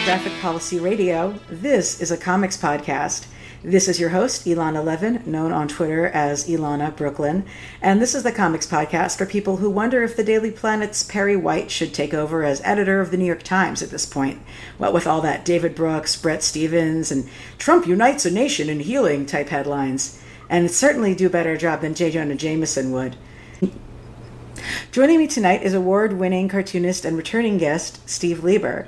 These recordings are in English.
Graphic Policy Radio. This is a comics podcast. This is your host, Ilana Levin, known on Twitter as Ilana Brooklyn. And this is the comics podcast for people who wonder if the Daily Planet's Perry White should take over as editor of the New York Times at this point. What with all that David Brooks, Bret Stephens, and Trump unites a nation in healing type headlines. And it'd certainly do a better job than J. Jonah Jameson would. Joining me tonight is award-winning cartoonist and returning guest, Steve Lieber.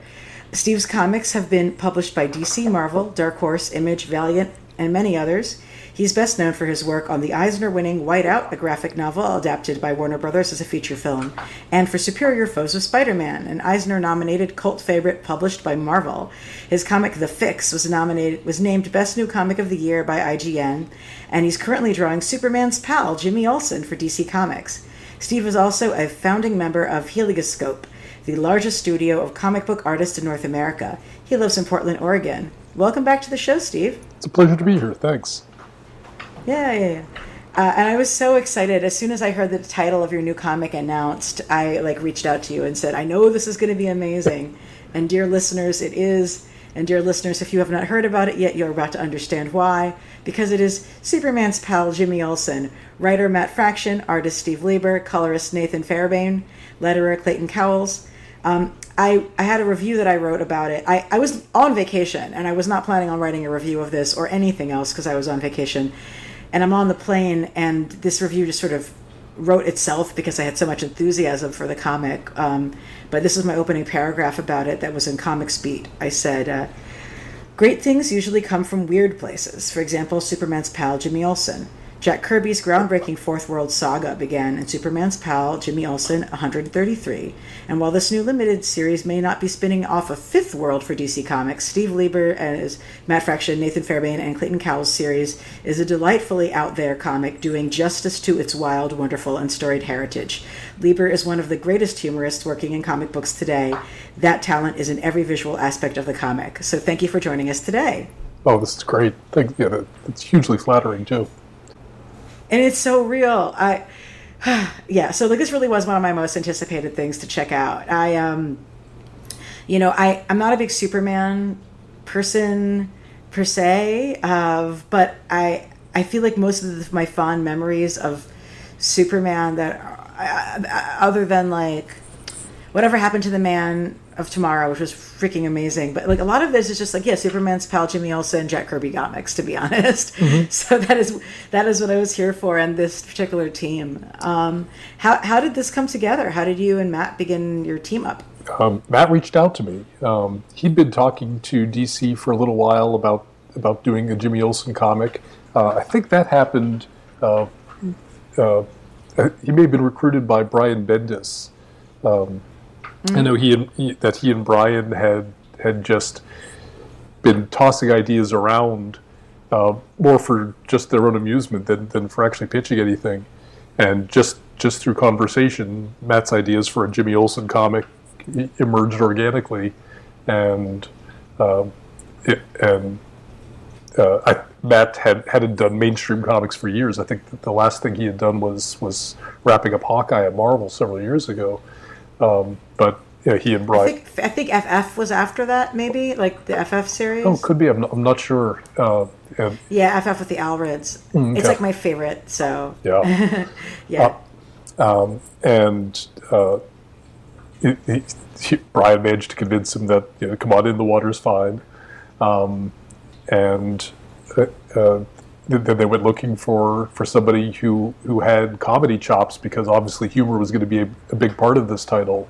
Steve's comics have been published by DC, Marvel, Dark Horse, Image, Valiant, and many others. He's best known for his work on the Eisner-winning Whiteout, a graphic novel adapted by Warner Brothers as a feature film, and for Superior Foes of Spider-Man, an Eisner-nominated cult favorite published by Marvel. His comic The Fix was named Best New Comic of the Year by IGN, and he's currently drawing Superman's pal, Jimmy Olsen, for DC Comics. Steve is also a founding member of Helioscope, the largest studio of comic book artists in North America. He lives in Portland, Oregon. Welcome back to the show, Steve. It's a pleasure to be here. Thanks. Yeah. And I was so excited. As soon as I heard the title of your new comic announced, I reached out to you and said, I know this is going to be amazing. And dear listeners, it is. And dear listeners, if you have not heard about it yet, you're about to understand why. Because it is Superman's pal, Jimmy Olson, writer Matt Fraction, artist Steve Lieber, colorist Nathan Fairbairn, letterer Clayton Cowles. I had a review that I wrote about it. I was on vacation, and I was not planning on writing a review of this or anything else because I was on vacation. And I'm on the plane, and this review just sort of wrote itself because I had so much enthusiasm for the comic. But this is my opening paragraph about it that was in Comics Beat. I said, great things usually come from weird places. For example, Superman's pal, Jimmy Olson. Jack Kirby's groundbreaking Fourth World saga began in Superman's pal, Jimmy Olsen, 133. And while this new limited series may not be spinning off a fifth world for DC Comics, Steve Lieber and his Matt Fraction, Nathan Fairbairn, and Clayton Cowles series is a delightfully out-there comic doing justice to its wild, wonderful, and storied heritage. Lieber is one of the greatest humorists working in comic books today. That talent is in every visual aspect of the comic. So thank you for joining us today. Oh, this is great. It's hugely flattering, too. And it's so real. So this really was one of my most anticipated things to check out. I'm not a big Superman person per se, but I feel like most of my fond memories of Superman other than whatever happened to the Man of Tomorrow, which was freaking amazing. But a lot of this is just Superman's pal Jimmy Olsen, Jack Kirby comics, to be honest. Mm-hmm. So that is what I was here for, and this particular team. How did this come together? How did you and Matt begin your team up? Matt reached out to me. He'd been talking to DC for a little while about doing a Jimmy Olsen comic. I think that happened. He may have been recruited by Brian Bendis. I know he and Brian had just been tossing ideas around more for just their own amusement than for actually pitching anything. And just through conversation, Matt's ideas for a Jimmy Olsen comic emerged organically, and Matt hadn't done mainstream comics for years. I think that the last thing he had done was wrapping up Hawkeye at Marvel several years ago. But he and Brian. I think FF was after that, maybe the FF series. Oh, could be. I'm not sure. Yeah, FF with the Alrids. Okay. It's my favorite. So yeah, yeah. Brian managed to convince him that come on in, the water's fine, and then they went looking for somebody who had comedy chops, because obviously humor was going to be a big part of this title,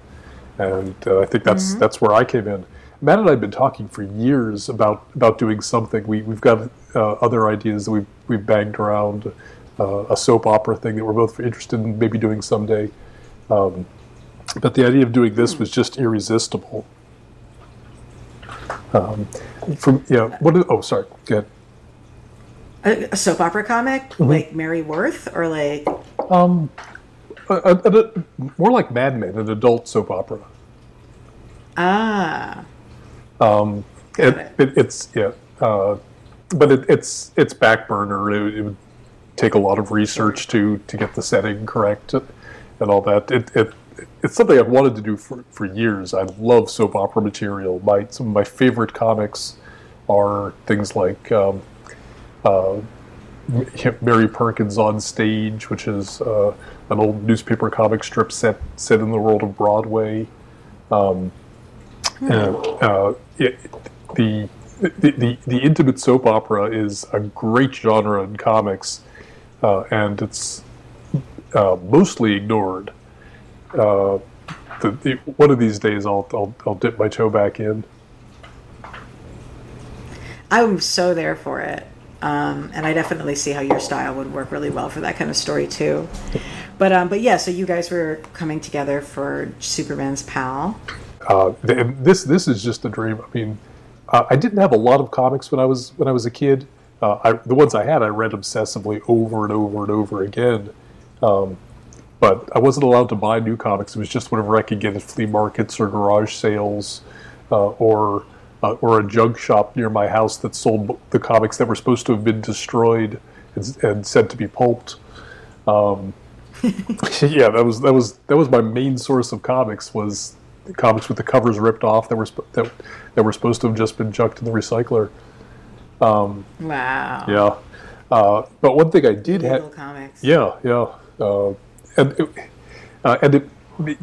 and I think that's where I came in. Matt and I have been talking for years about doing something. We've got other ideas that we've banged around, a soap opera thing that we're both interested in maybe doing someday, but the idea of doing this was just irresistible. Sorry, go ahead. A soap opera comic, like Mary Worth, or more like Mad Men, an adult soap opera. Ah. It's back burner. It would take a lot of research to get the setting correct and all that. it's something I've wanted to do for years. I love soap opera material. Some of my favorite comics are things like Mary Perkins on Stage, which is an old newspaper comic strip set in the world of Broadway. The intimate soap opera is a great genre in comics, and it's mostly ignored. One of these days, I'll dip my toe back in. I'm so there for it, and I definitely see how your style would work really well for that kind of story too. But yeah, so you guys were coming together for Superman's Pal. And this is just a dream. I mean, I didn't have a lot of comics when I was a kid. The ones I had, I read obsessively over and over and over again. But I wasn't allowed to buy new comics. It was just whatever I could get at flea markets or garage sales, or a junk shop near my house that sold the comics that were supposed to have been destroyed and sent to be pulped. Yeah, that was my main source of comics, was comics with the covers ripped off that were supposed to have just been chucked in the recycler. Wow. Yeah. But one thing I did have. Comics. Yeah.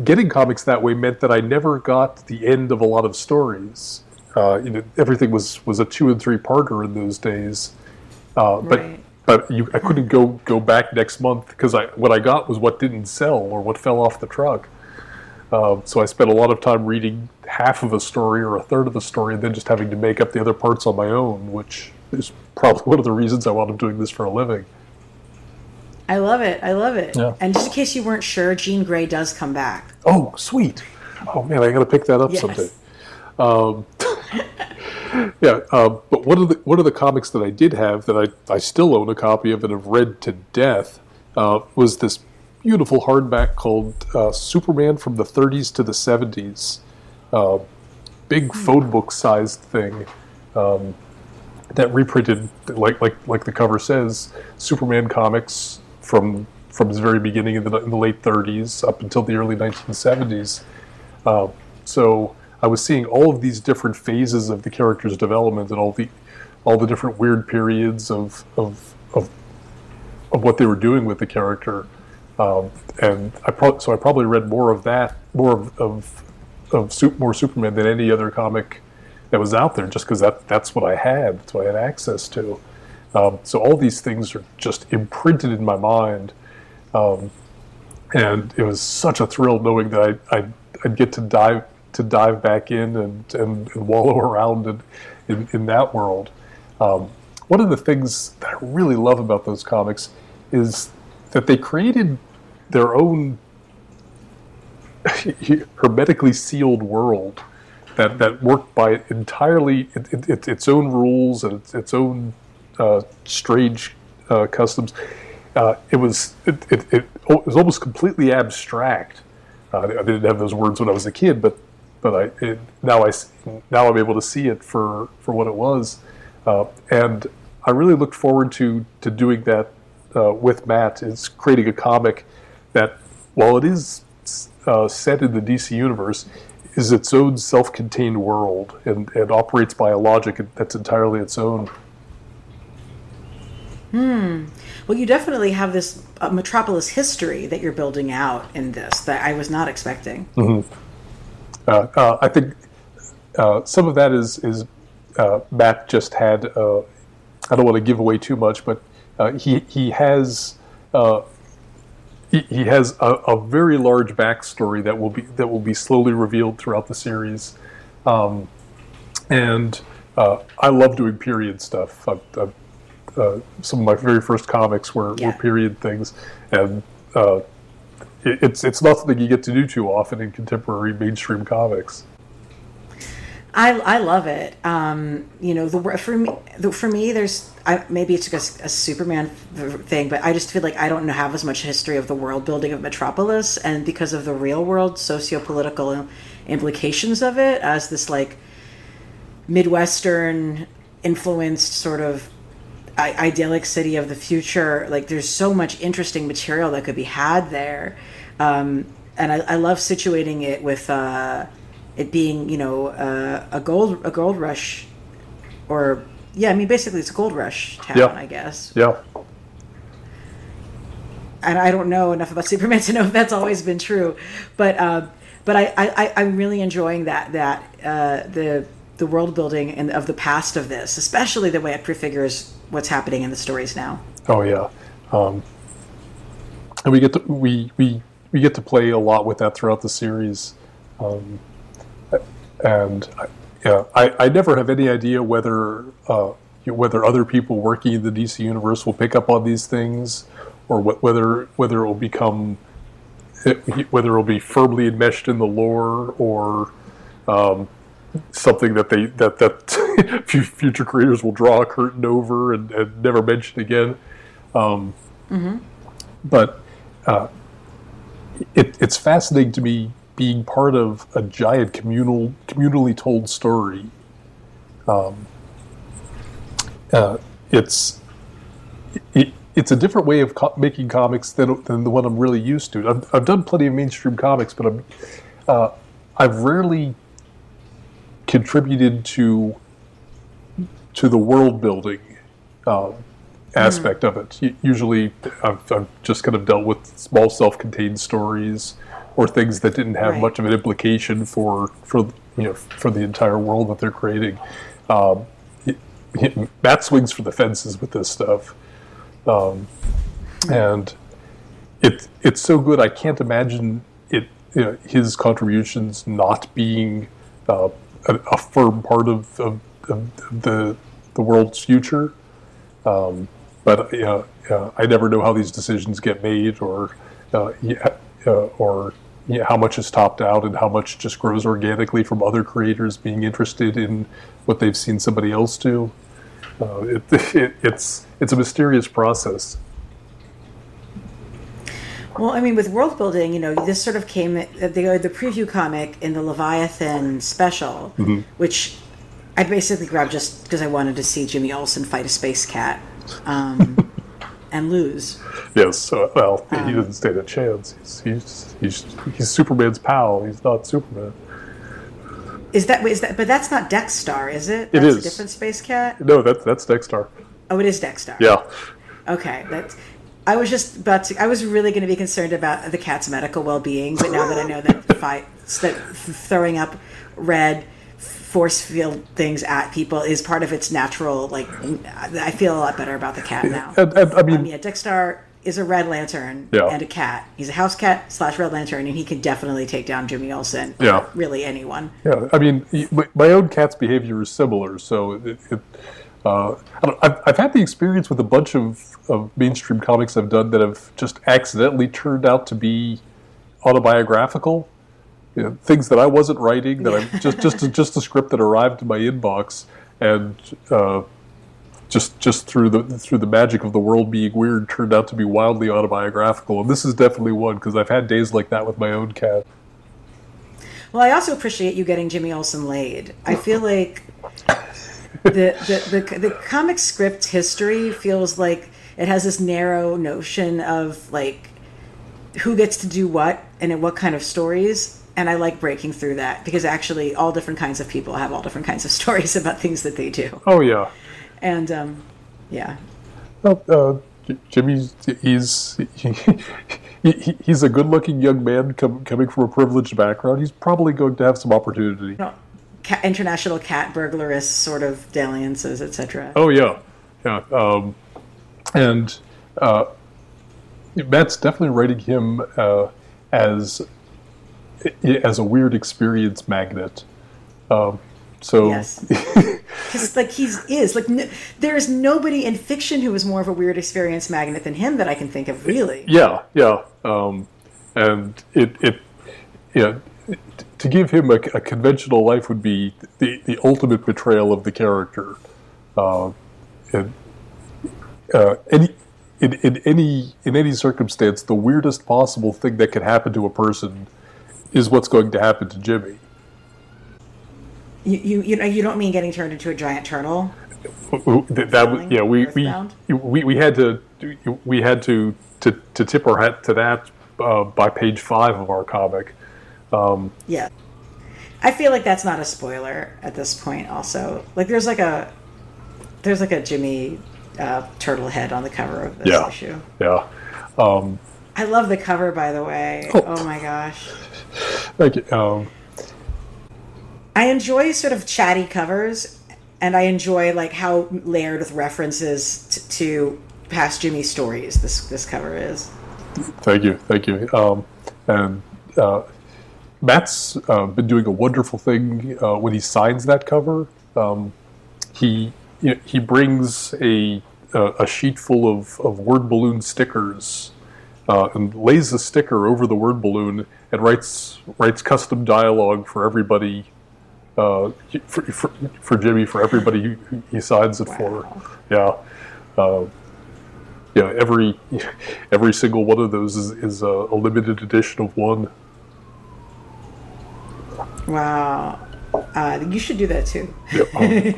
Getting comics that way meant that I never got the end of a lot of stories. Everything was a 2 and 3 parter in those days. Right. But I couldn't go back next month because what I got was what didn't sell or what fell off the truck. So I spent a lot of time reading half of a story or a third of a story, and then just having to make up the other parts on my own, which is probably one of the reasons I wound up doing this for a living. I love it. Yeah. And just in case you weren't sure, Jean Grey does come back. Oh, sweet. Oh, man, I got to pick that up someday. But one of the comics that I did have that I still own a copy of and have read to death was this beautiful hardback called Superman from the 30s to the 70s. Big phone book sized thing that reprinted, like the cover says, Superman comics from its very beginning in the late 30s up until the early 1970s. So I was seeing all of these different phases of the character's development and all the different weird periods of what they were doing with the character. And I probably read more of that, more Superman than any other comic that was out there, just because that's what I had. That's what I had access to. So all these things are just imprinted in my mind, and it was such a thrill knowing that I'd get to dive back in and wallow around in that world. One of the things that I really love about those comics is that they created their own hermetically sealed world that worked by entirely its own rules and its own strange customs. It was almost completely abstract. I didn't have those words when I was a kid, but now I'm able to see it for what it was, and I really look forward to doing that with Matt. Is creating a comic that, while it is set in the DC universe, is its own self-contained world and operates by a logic that's entirely its own. Well, you definitely have this Metropolis history that you're building out in this that I was not expecting. Mm-hmm. I think some of that is Matt just had. I don't want to give away too much, but he has a very large backstory that will be slowly revealed throughout the series, and I love doing period stuff. Some of my very first comics were period things, and it's not something you get to do too often in contemporary mainstream comics. I love it. For me, there's maybe it's just a Superman thing, but I just feel like I don't have as much history of the world building of Metropolis, and because of the real world socio-political implications of it, as this like Midwestern influenced sort of idyllic city of the future, like there's so much interesting material that could be had there. and I love situating it with it being, a gold rush, or yeah, I mean basically it's a gold rush town, I guess. Yeah. And I don't know enough about Superman to know if that's always been true, but I'm really enjoying that the world building and of the past of this, especially the way it prefigures what's happening in the stories now. Oh yeah, and we get to play a lot with that throughout the series, and I never have any idea whether other people working in the DC universe will pick up on these things, or whether it will become whether it will be firmly enmeshed in the lore, or something that future creators will draw a curtain over and never mention again. But it's fascinating to me being part of a giant communally told story. It's a different way of making comics than the one I'm really used to. I've done plenty of mainstream comics, but I've rarely contributed to the world building aspect of it. Usually, I've just kind of dealt with small self-contained stories or things that didn't have much of an implication for the entire world that they're creating. Matt swings for the fences with this stuff. And it's so good. I can't imagine his contributions not being a firm part of the world's future. But I never know how these decisions get made, or how much is topped out and how much just grows organically from other creators being interested in what they've seen somebody else do. It's a mysterious process. Well, I mean, with world building, this sort of came at the preview comic in the Leviathan special, which I basically grabbed just because I wanted to see Jimmy Olsen fight a space cat and lose. Yes, he doesn't stand a chance. He's Superman's pal. He's not Superman. But that's not Dexstar, is it? It is a different space cat. No, that's Dexstar. Oh, it is Dexstar. Yeah. Okay, I was just about to. I was really going to be concerned about the cat's medical well-being, but now that I know that throwing up red force field things at people is part of its natural, I feel a lot better about the cat now. I mean, Dexstar is a Red Lantern and a cat. He's a house cat / Red Lantern, and he can definitely take down Jimmy Olsen. Yeah. Really anyone. Yeah, I mean, my own cat's behavior is similar, so I've had the experience with a bunch of mainstream comics I've done that have just accidentally turned out to be autobiographical. Things that I wasn't writing, that I'm just a script that arrived in my inbox, and just through the magic of the world being weird, turned out to be wildly autobiographical. And this is definitely one, because I've had days like that with my own cat. Well, I also appreciate you getting Jimmy Olsen laid. I feel like the comic script history feels like it has this narrow notion of who gets to do what and in what kind of stories. And I like breaking through that, because actually all different kinds of people have all different kinds of stories about things that they do. Oh, yeah. And, yeah. Well, Jimmy's, he's a good-looking young man coming from a privileged background. He's probably going to have some opportunity. International cat burglarist sort of dalliances, etc. Oh, yeah. Yeah. And Matt's definitely writing him as a weird experience magnet. Yes, because there is nobody in fiction who is more of a weird experience magnet than him that I can think of, really. Yeah. And to give him a conventional life would be the ultimate betrayal of the character. In any circumstance, the weirdest possible thing that could happen to a person is what's going to happen to Jimmy. You don't mean getting turned into a giant turtle? We had to tip our hat to that by page 5 of our comic. Yeah. I feel like that's not a spoiler at this point also. Like there's like a Jimmy turtle head on the cover of this issue. Yeah. I love the cover, by the way. Oh my gosh. Thank you. I enjoy sort of chatty covers, and I enjoy like how layered with references to past Jimmy stories this cover is. Thank you. And Matt's been doing a wonderful thing when he signs that cover. He brings a sheet full of word balloon stickers and lays the sticker over the word balloon and writes custom dialogue for everybody, for Jimmy, for everybody he signs it for. Yeah. Every single one of those is a limited edition of one. Wow. You should do that too. Yeah,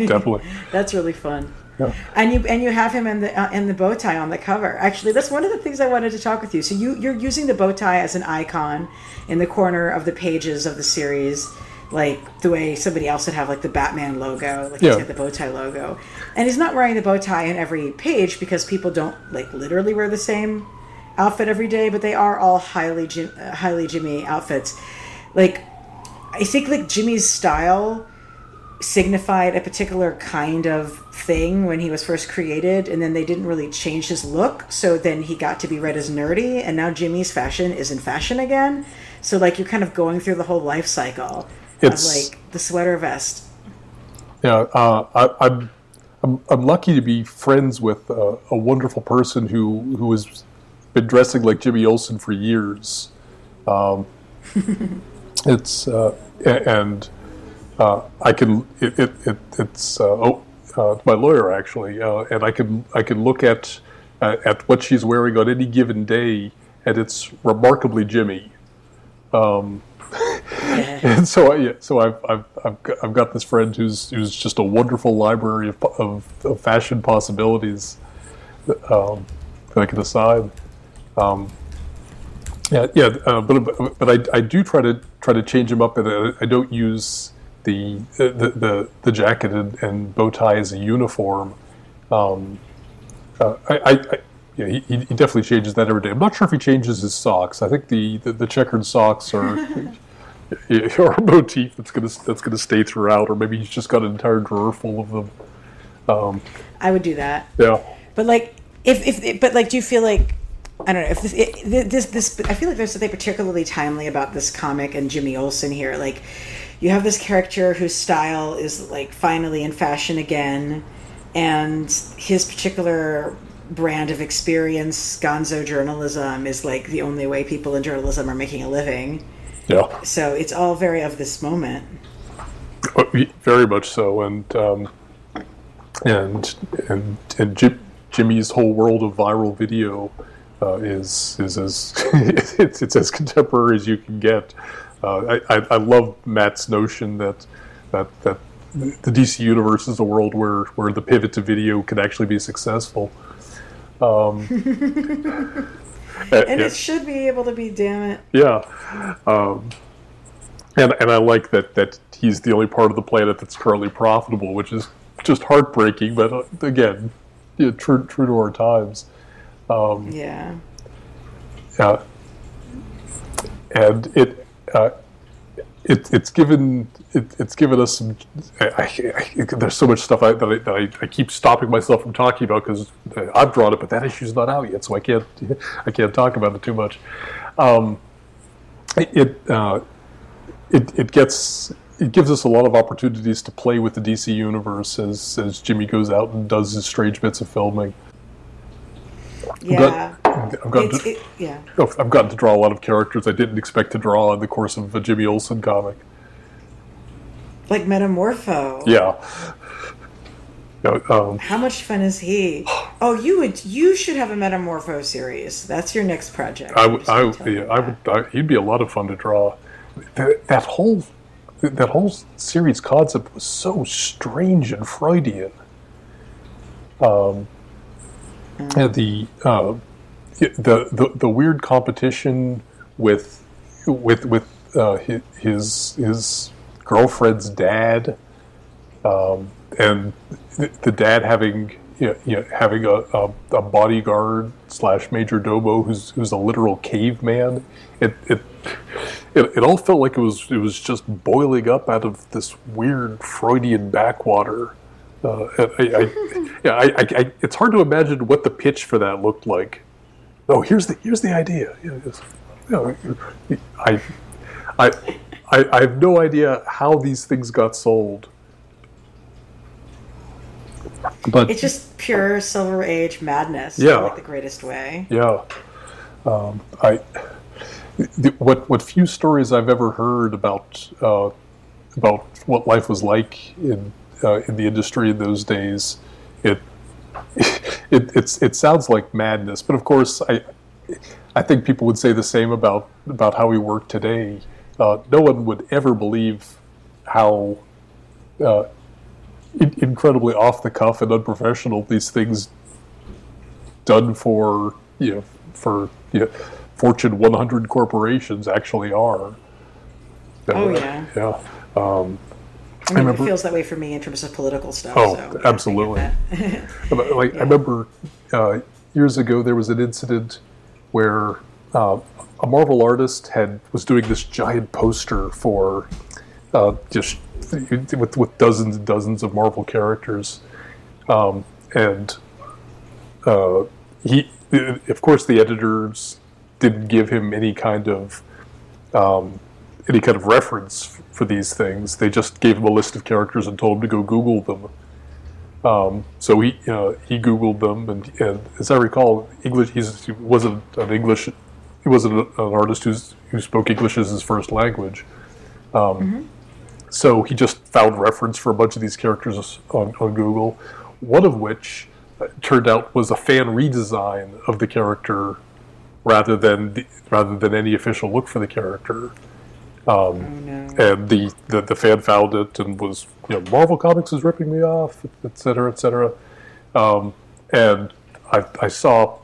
definitely. That's really fun. Yeah. And you have him in the bow tie on the cover. Actually, that's one of the things I wanted to talk with you. So you're using the bow tie as an icon in the corner of the pages of the series, like the way somebody else would have like the Batman logo, like he's got the bow tie logo. And he's not wearing the bow tie in every page because people don't like literally wear the same outfit every day, but they are all highly Jimmy outfits. Like I think like Jimmy's style signified a particular kind of thing when he was first created, and then they didn't really change his look, so then he got to be read as nerdy, and now Jimmy's fashion is in fashion again. So like you're kind of going through the whole life cycle of like the sweater vest. Yeah, I'm lucky to be friends with a wonderful person who has been dressing like Jimmy Olson for years. It's I can it's my lawyer actually, and I can look at what she's wearing on any given day, and it's remarkably Jimmy. And so I've got this friend who's just a wonderful library of fashion possibilities that I can assign. But I do try to change them up, and I don't use the jacket and bow tie as a uniform. He definitely changes that every day. I'm not sure if he changes his socks. I think the checkered socks are a motif that's gonna stay throughout, or maybe he's just got an entire drawer full of them. I would do that. Yeah. But like, do you feel like, I don't know, if this I feel like there's something particularly timely about this comic and Jimmy Olsen here. Like, you have this character whose style is like finally in fashion again, and his particular brand of experience, gonzo journalism, is like the only way people in journalism are making a living. Yeah. So it's all very of this moment. Very much so, and Jimmy's whole world of viral video is as it's as contemporary as you can get. I love Matt's notion that the DC universe is a world where the pivot to video can actually be successful. And it should be able to be, damn it. Yeah. And I like that he's the only part of the planet that's currently profitable, which is just heartbreaking, but again, true to our times. Yeah. And it's given us some. There's so much stuff that I keep stopping myself from talking about because I've drawn it, but that issue's not out yet, so I can't talk about it too much. It gives us a lot of opportunities to play with the DC universe as Jimmy goes out and does his strange bits of filming. Yeah. I've gotten to draw a lot of characters I didn't expect to draw in the course of a Jimmy Olsen comic. Like Metamorpho. Yeah. How much fun is he? Oh, you should have a Metamorpho series. That's your next project. He'd be a lot of fun to draw. That whole series concept was so strange and Freudian. And the weird competition his girlfriend's dad, and the dad having having a bodyguard / major domo who's a literal caveman. It all felt like it was just boiling up out of this weird Freudian backwater. It's hard to imagine what the pitch for that looked like. Oh, here's the idea. I have no idea how these things got sold. But it's just pure Silver Age madness. Yeah, in, like the greatest way. Yeah, what few stories I've ever heard about what life was like in the industry in those days, it sounds like madness. But of course, I think people would say the same about how we work today. No one would ever believe how incredibly off the cuff and unprofessional these things done for Fortune 100 corporations actually are. Oh yeah. Yeah. I mean, it feels that way for me in terms of political stuff. Oh, so absolutely. I remember years ago there was an incident where a Marvel artist was doing this giant poster for just with dozens and dozens of Marvel characters, and he, of course, the editors didn't give him any kind of reference for these things. They just gave him a list of characters and told him to go Google them. So he Googled them, and as I recall, English. He wasn't an artist who spoke English as his first language. So he just found reference for a bunch of these characters on Google, one of which turned out was a fan redesign of the character rather than any official look for the character. And the fan found it and was, Marvel Comics is ripping me off, et cetera, et cetera. And I saw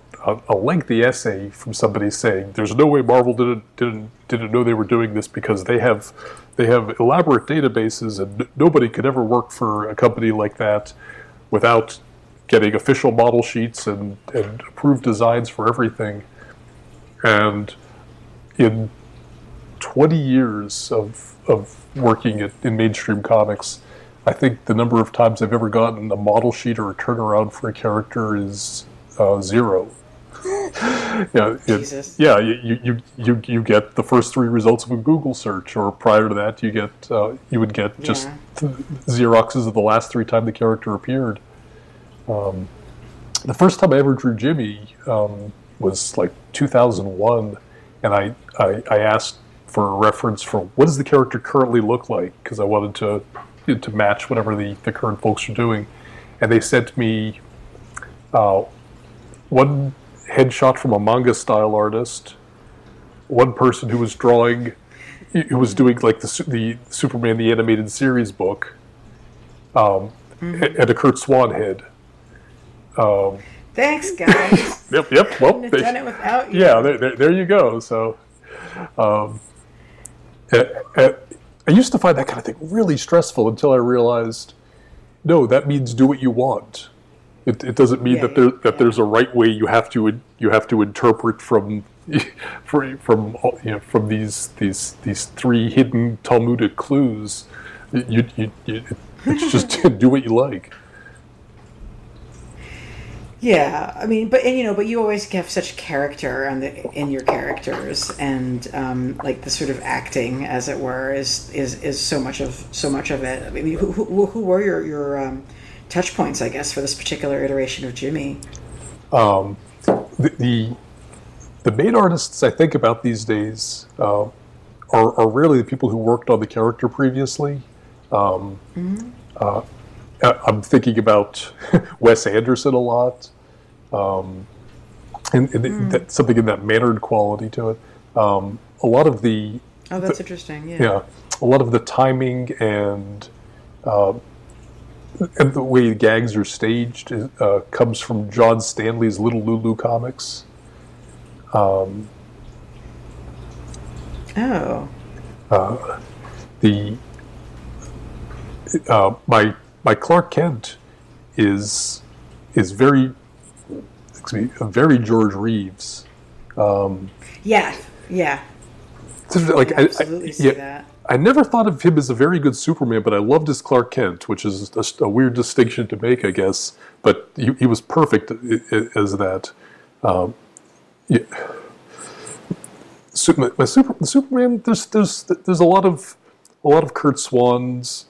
a lengthy essay from somebody saying there's no way Marvel didn't know they were doing this because they have elaborate databases and nobody could ever work for a company like that without getting official model sheets and approved designs for everything. And in 20 years of working in mainstream comics, I think the number of times I've ever gotten a model sheet or a turnaround for a character is 0. Jesus. You get the first 3 results of a Google search, or prior to that, you would get just Xeroxes of the last 3 times the character appeared. The first time I ever drew Jimmy was like 2001, and I asked for a reference for what does the character currently look like, because I wanted to match whatever the current folks are doing, and they sent me one headshot from a manga style artist, one person who was doing like the Superman the Animated Series book, and a Kurt Swan head. Thanks, guys. Yep. Well, Couldn't have done it without you. Yeah, there you go. So, I used to find that kind of thing really stressful until I realized, no, that means do what you want. It doesn't mean that there's a right way you have to interpret from these 3 hidden Talmudic clues. It's just do what you like. Yeah, I mean, but you always have such character in your characters, and like the sort of acting, as it were, is so much of it. I mean, who were your touch points, I guess, for this particular iteration of Jimmy? The main artists I think about these days are really the people who worked on the character previously. I'm thinking about Wes Anderson a lot. And that's something in that mannered quality to it. A lot of the... Oh, that's interesting, yeah. Yeah, a lot of the timing and the way the gags are staged comes from John Stanley's Little Lulu comics. Oh. The my Clark Kent is very, very George Reeves. Yeah. Like I absolutely see that. I never thought of him as a very good Superman, but I loved his Clark Kent, which is a weird distinction to make, I guess. But he was perfect as that. Yeah. Superman. There's a lot of Kurt Swans,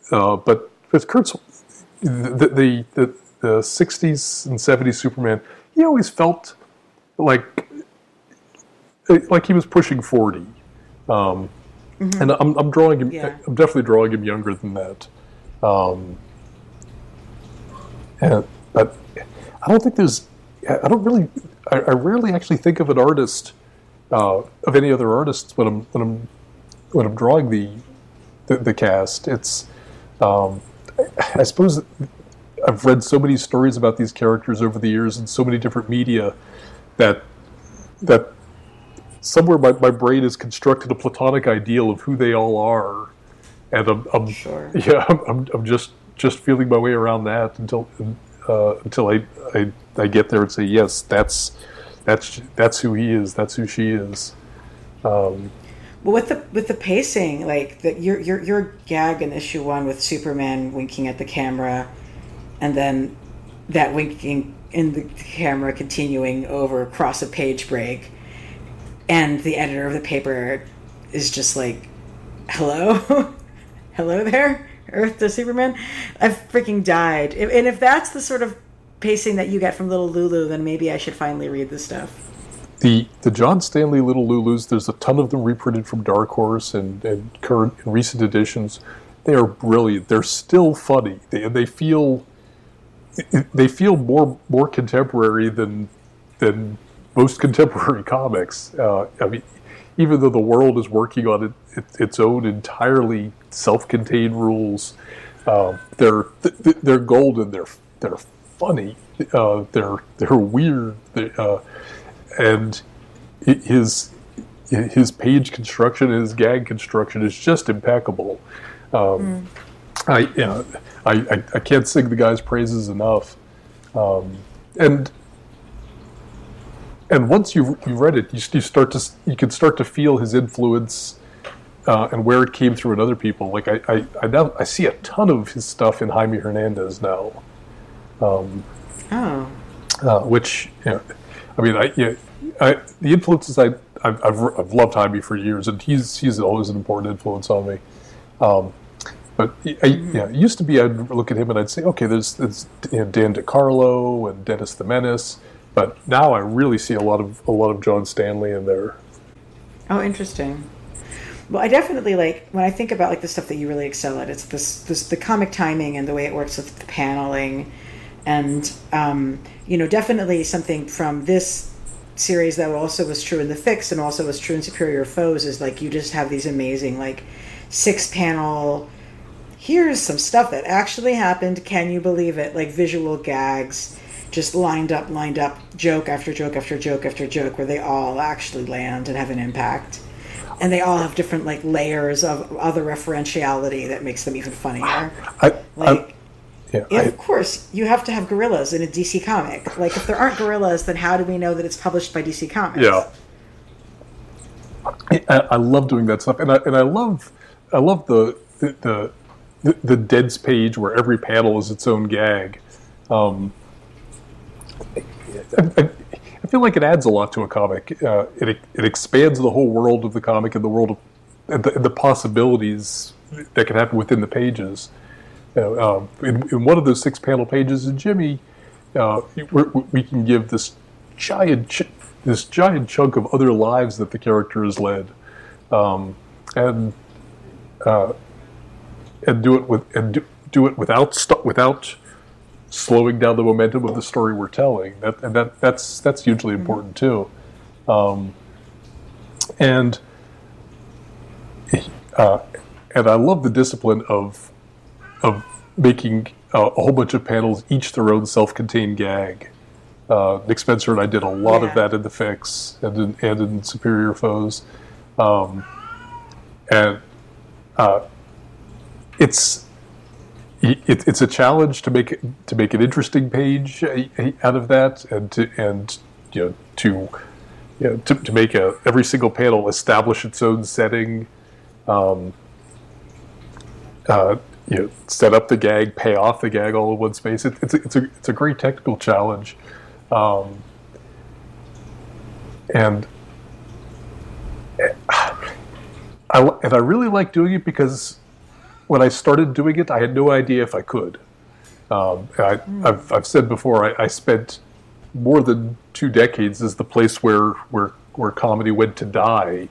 but with Kurt's the 60s and 70s Superman, he always felt like he was pushing 40. And I'm drawing him. Yeah. I'm definitely drawing him younger than that. But I don't think there's. I don't really. I rarely actually think of an artist, of any other artists when I'm drawing the cast. It's. I suppose I've read so many stories about these characters over the years in so many different media that somewhere my brain has constructed a platonic ideal of who they all are, and I'm sure. Yeah, I'm just feeling my way around that until I get there and say, yes, that's who he is, that's who she is. Well, with the pacing, like your gag in issue 1 with Superman winking at the camera, and then that winking in the camera continuing over across a page break. And the editor of the paper is just like, hello? Hello there, Earth to Superman? I've freaking died. And if that's the sort of pacing that you get from Little Lulu, then maybe I should finally read this stuff. The John Stanley Little Lulus, there's a ton of them reprinted from Dark Horse and current and recent editions. They are brilliant. They're still funny. They feel more contemporary than most contemporary comics. I mean, even though the world is working on its own entirely self-contained rules, they're golden. They're funny. They're weird. And his page construction and his gag construction is just impeccable. I can't sing the guy's praises enough. And once you've read it, you can start to feel his influence and where it came through in other people. Like I see a ton of his stuff in Jaime Hernandez now. Which I mean the influences I've loved Jaime for years, and he's always an important influence on me. But it used to be I'd look at him and I'd say, okay, there's Dan DeCarlo and Dennis the Menace. But now I really see a lot of John Stanley in there. Oh, interesting. Well, I definitely like when I think about like the stuff that you really excel at. It's this the comic timing and the way it works with the paneling, and definitely something from this series that also was true in the Fix and also was true in Superior Foes is like you just have these amazing like 6-panel. Here's some stuff that actually happened. Can you believe it? Like visual gags. Just lined up, joke after joke after joke after joke, where they all actually land and have an impact, and they all have different like layers of other referentiality that makes them even funnier. Of course, you have to have gorillas in a DC comic. Like, if there aren't gorillas, then how do we know that it's published by DC Comics? Yeah, I love doing that stuff, and I love the Dead's page where every panel is its own gag. I feel like it adds a lot to a comic. It expands the whole world of the comic and the world of the possibilities that can happen within the pages. In one of those 6-panel pages in Jimmy, we can give this giant chunk of other lives that the character has led, and do it without slowing down the momentum of the story we're telling. That's hugely important too. And I love the discipline of making a whole bunch of panels, each their own self-contained gag. Nick Spencer and I did a lot of that in the Fix and in Superior Foes. And it's a challenge to make an interesting page out of that, and to make every single panel establish its own setting, set up the gag, pay off the gag all in one space. It's a great technical challenge, and I really like doing it because when I started doing it, I had no idea if I could. I've said before, I spent more than 2 decades as the place where comedy went to die.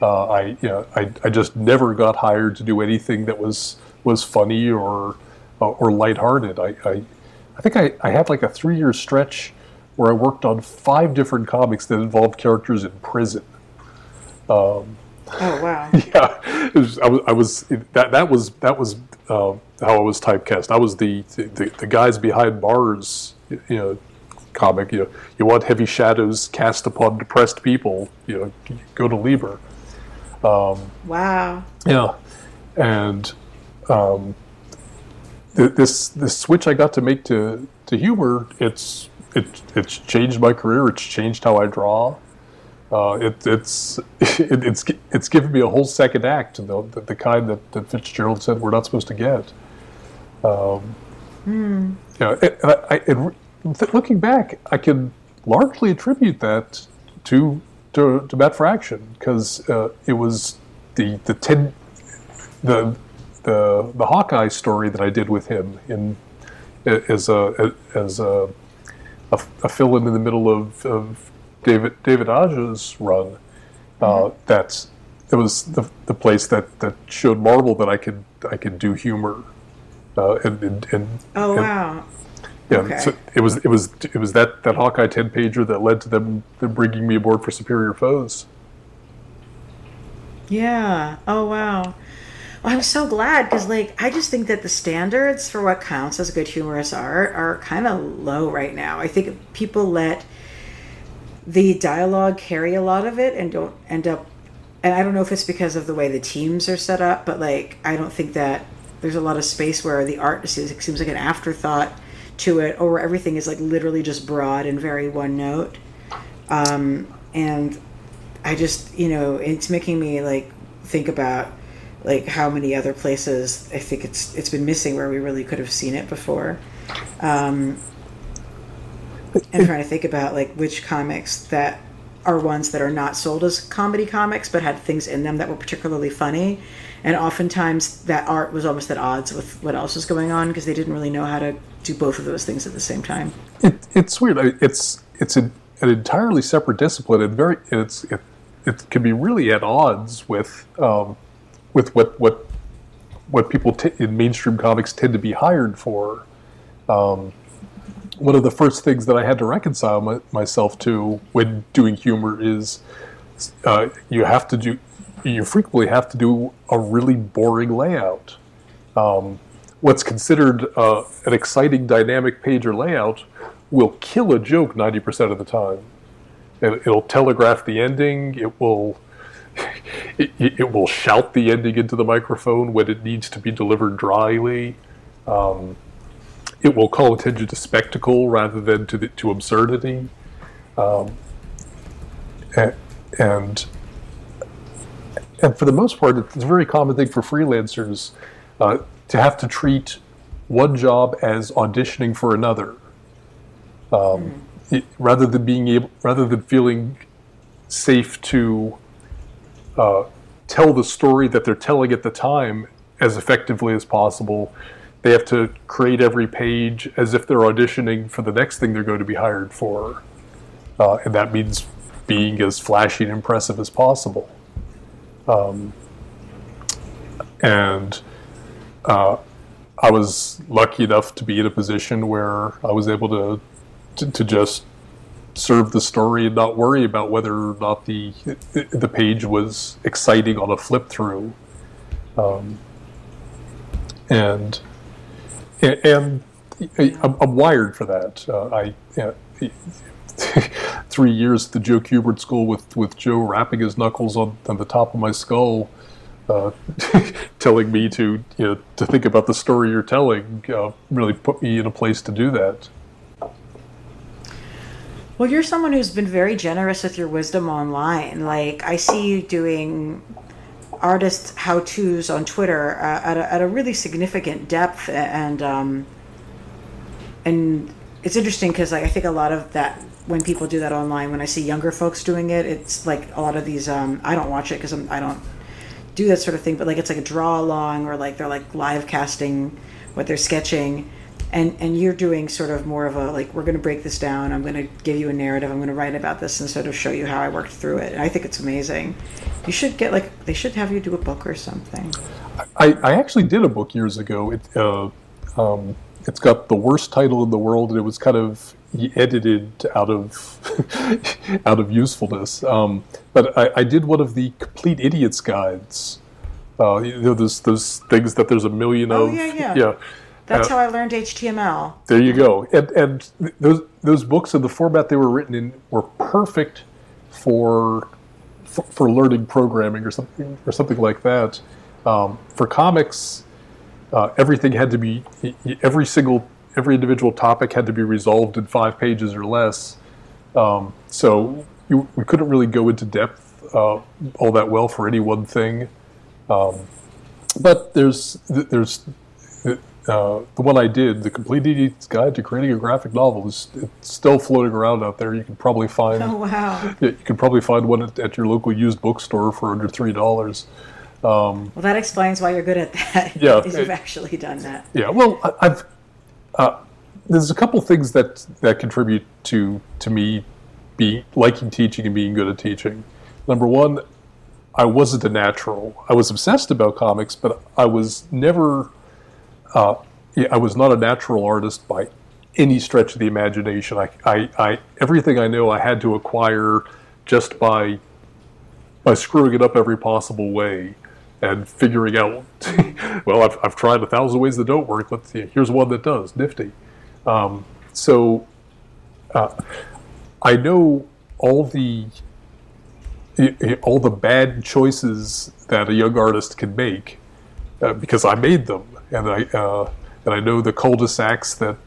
I just never got hired to do anything that was funny or lighthearted. I think I had like a 3-year stretch where I worked on 5 different comics that involved characters in prison. Oh wow! Yeah, that was how I was typecast. I was the guys behind bars, comic. You want heavy shadows cast upon depressed people. Go to Lieber. Wow. Yeah, and this switch I got to make to humor. It's changed my career. It's changed how I draw. It's given me a whole second act, the kind that Fitzgerald said we're not supposed to get. Looking back, I can largely attribute that to Matt Fraction, because it was the Hawkeye story that I did with him as a fill-in in the middle of David Aja's run. It was the place that showed Marvel that I could do humor. Wow. Yeah, Okay. so it was that Hawkeye 10-pager that led to them bringing me aboard for Superior Foes. Yeah. Oh wow. Well, I'm so glad, because I just think that the standards for what counts as good humorous art are kind of low right now. I think people let the dialogue carry a lot of it and don't end up, and I don't know if it's because of the way the teams are set up, but I don't think that there's a lot of space where the art seems like an afterthought to it, or where everything is literally just broad and very one note. And I just, it's making me think about how many other places I think it's been missing where we really could have seen it before. And trying to think about which comics that are ones that are not sold as comedy comics but had things in them that were particularly funny, and oftentimes that art was almost at odds with what else was going on because they didn't really know how to do both of those things at the same time. It's weird. It's an entirely separate discipline, and it can be really at odds with what people in mainstream comics tend to be hired for. One of the first things that I had to reconcile myself to when doing humor is you frequently have to do a really boring layout. What's considered an exciting dynamic page or layout will kill a joke 90% of the time. It'll telegraph the ending. It will shout the ending into the microphone when it needs to be delivered dryly. It will call attention to spectacle rather than to absurdity, and for the most part, it's a very common thing for freelancers to have to treat one job as auditioning for another, rather than feeling safe to tell the story that they're telling at the time as effectively as possible. They have to create every page as if they're auditioning for the next thing they're going to be hired for. And that means being as flashy and impressive as possible. And I was lucky enough to be in a position where I was able to just serve the story and not worry about whether or not the page was exciting on a flip through. And I'm wired for that. 3 years at the Joe Kubert School with Joe rapping his knuckles on the top of my skull, telling me to think about the story you're telling, really put me in a place to do that. Well, you're someone who's been very generous with your wisdom online. Like, I see you doing artist how-tos on Twitter at a really significant depth, and it's interesting because I think a lot of that, when people do that online, when I see younger folks doing it, it's like a lot of these. I don't watch it because I don't do that sort of thing, but like it's like a draw along, or like they're like live casting what they're sketching. And you're doing sort of more of a, like, we're going to break this down, I'm going to give you a narrative, I'm going to write about this and sort of show you how I worked through it. And I think it's amazing. You should get, like, they should have you do a book or something. I actually did a book years ago. It's got the worst title in the world, and it was kind of edited out of out of usefulness. But I did one of the Complete Idiots guides. Those things that there's a million of. Yeah. That's how I learned HTML. There you go. And those books in the format they were written in were perfect for learning programming or something like that. For comics, everything had to be every individual topic had to be resolved in 5 pages or less. So we couldn't really go into depth all that well for any one thing. But there's the one I did, The Complete Idiot's Guide to Creating a Graphic Novel, it's still floating around out there. You can probably find. Oh wow! You can probably find one at your local used bookstore for under $3. Well, that explains why you're good at that. Yeah, because you've actually done that. Yeah. Well, I've there's a couple things that contribute to me liking teaching and being good at teaching. Number one, I wasn't a natural. I was obsessed about comics, but I was never. I was not a natural artist by any stretch of the imagination. I everything I know I had to acquire just by screwing it up every possible way and figuring out. Well, I've tried 1,000 ways that don't work. Let's see. Here's one that does. Nifty. So I know all the bad choices that a young artist can make because I made them. And I know the cul-de-sacs that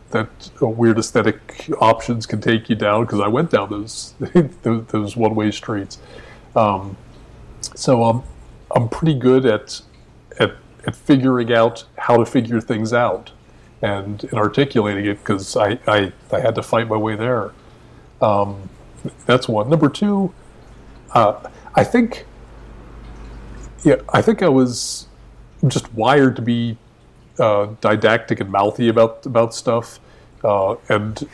weird aesthetic options can take you down because I went down those one-way streets. So I'm pretty good at figuring out how to figure things out and articulating it because I had to fight my way there. That's one. Number two, I think I was just wired to be didactic and mouthy about stuff, and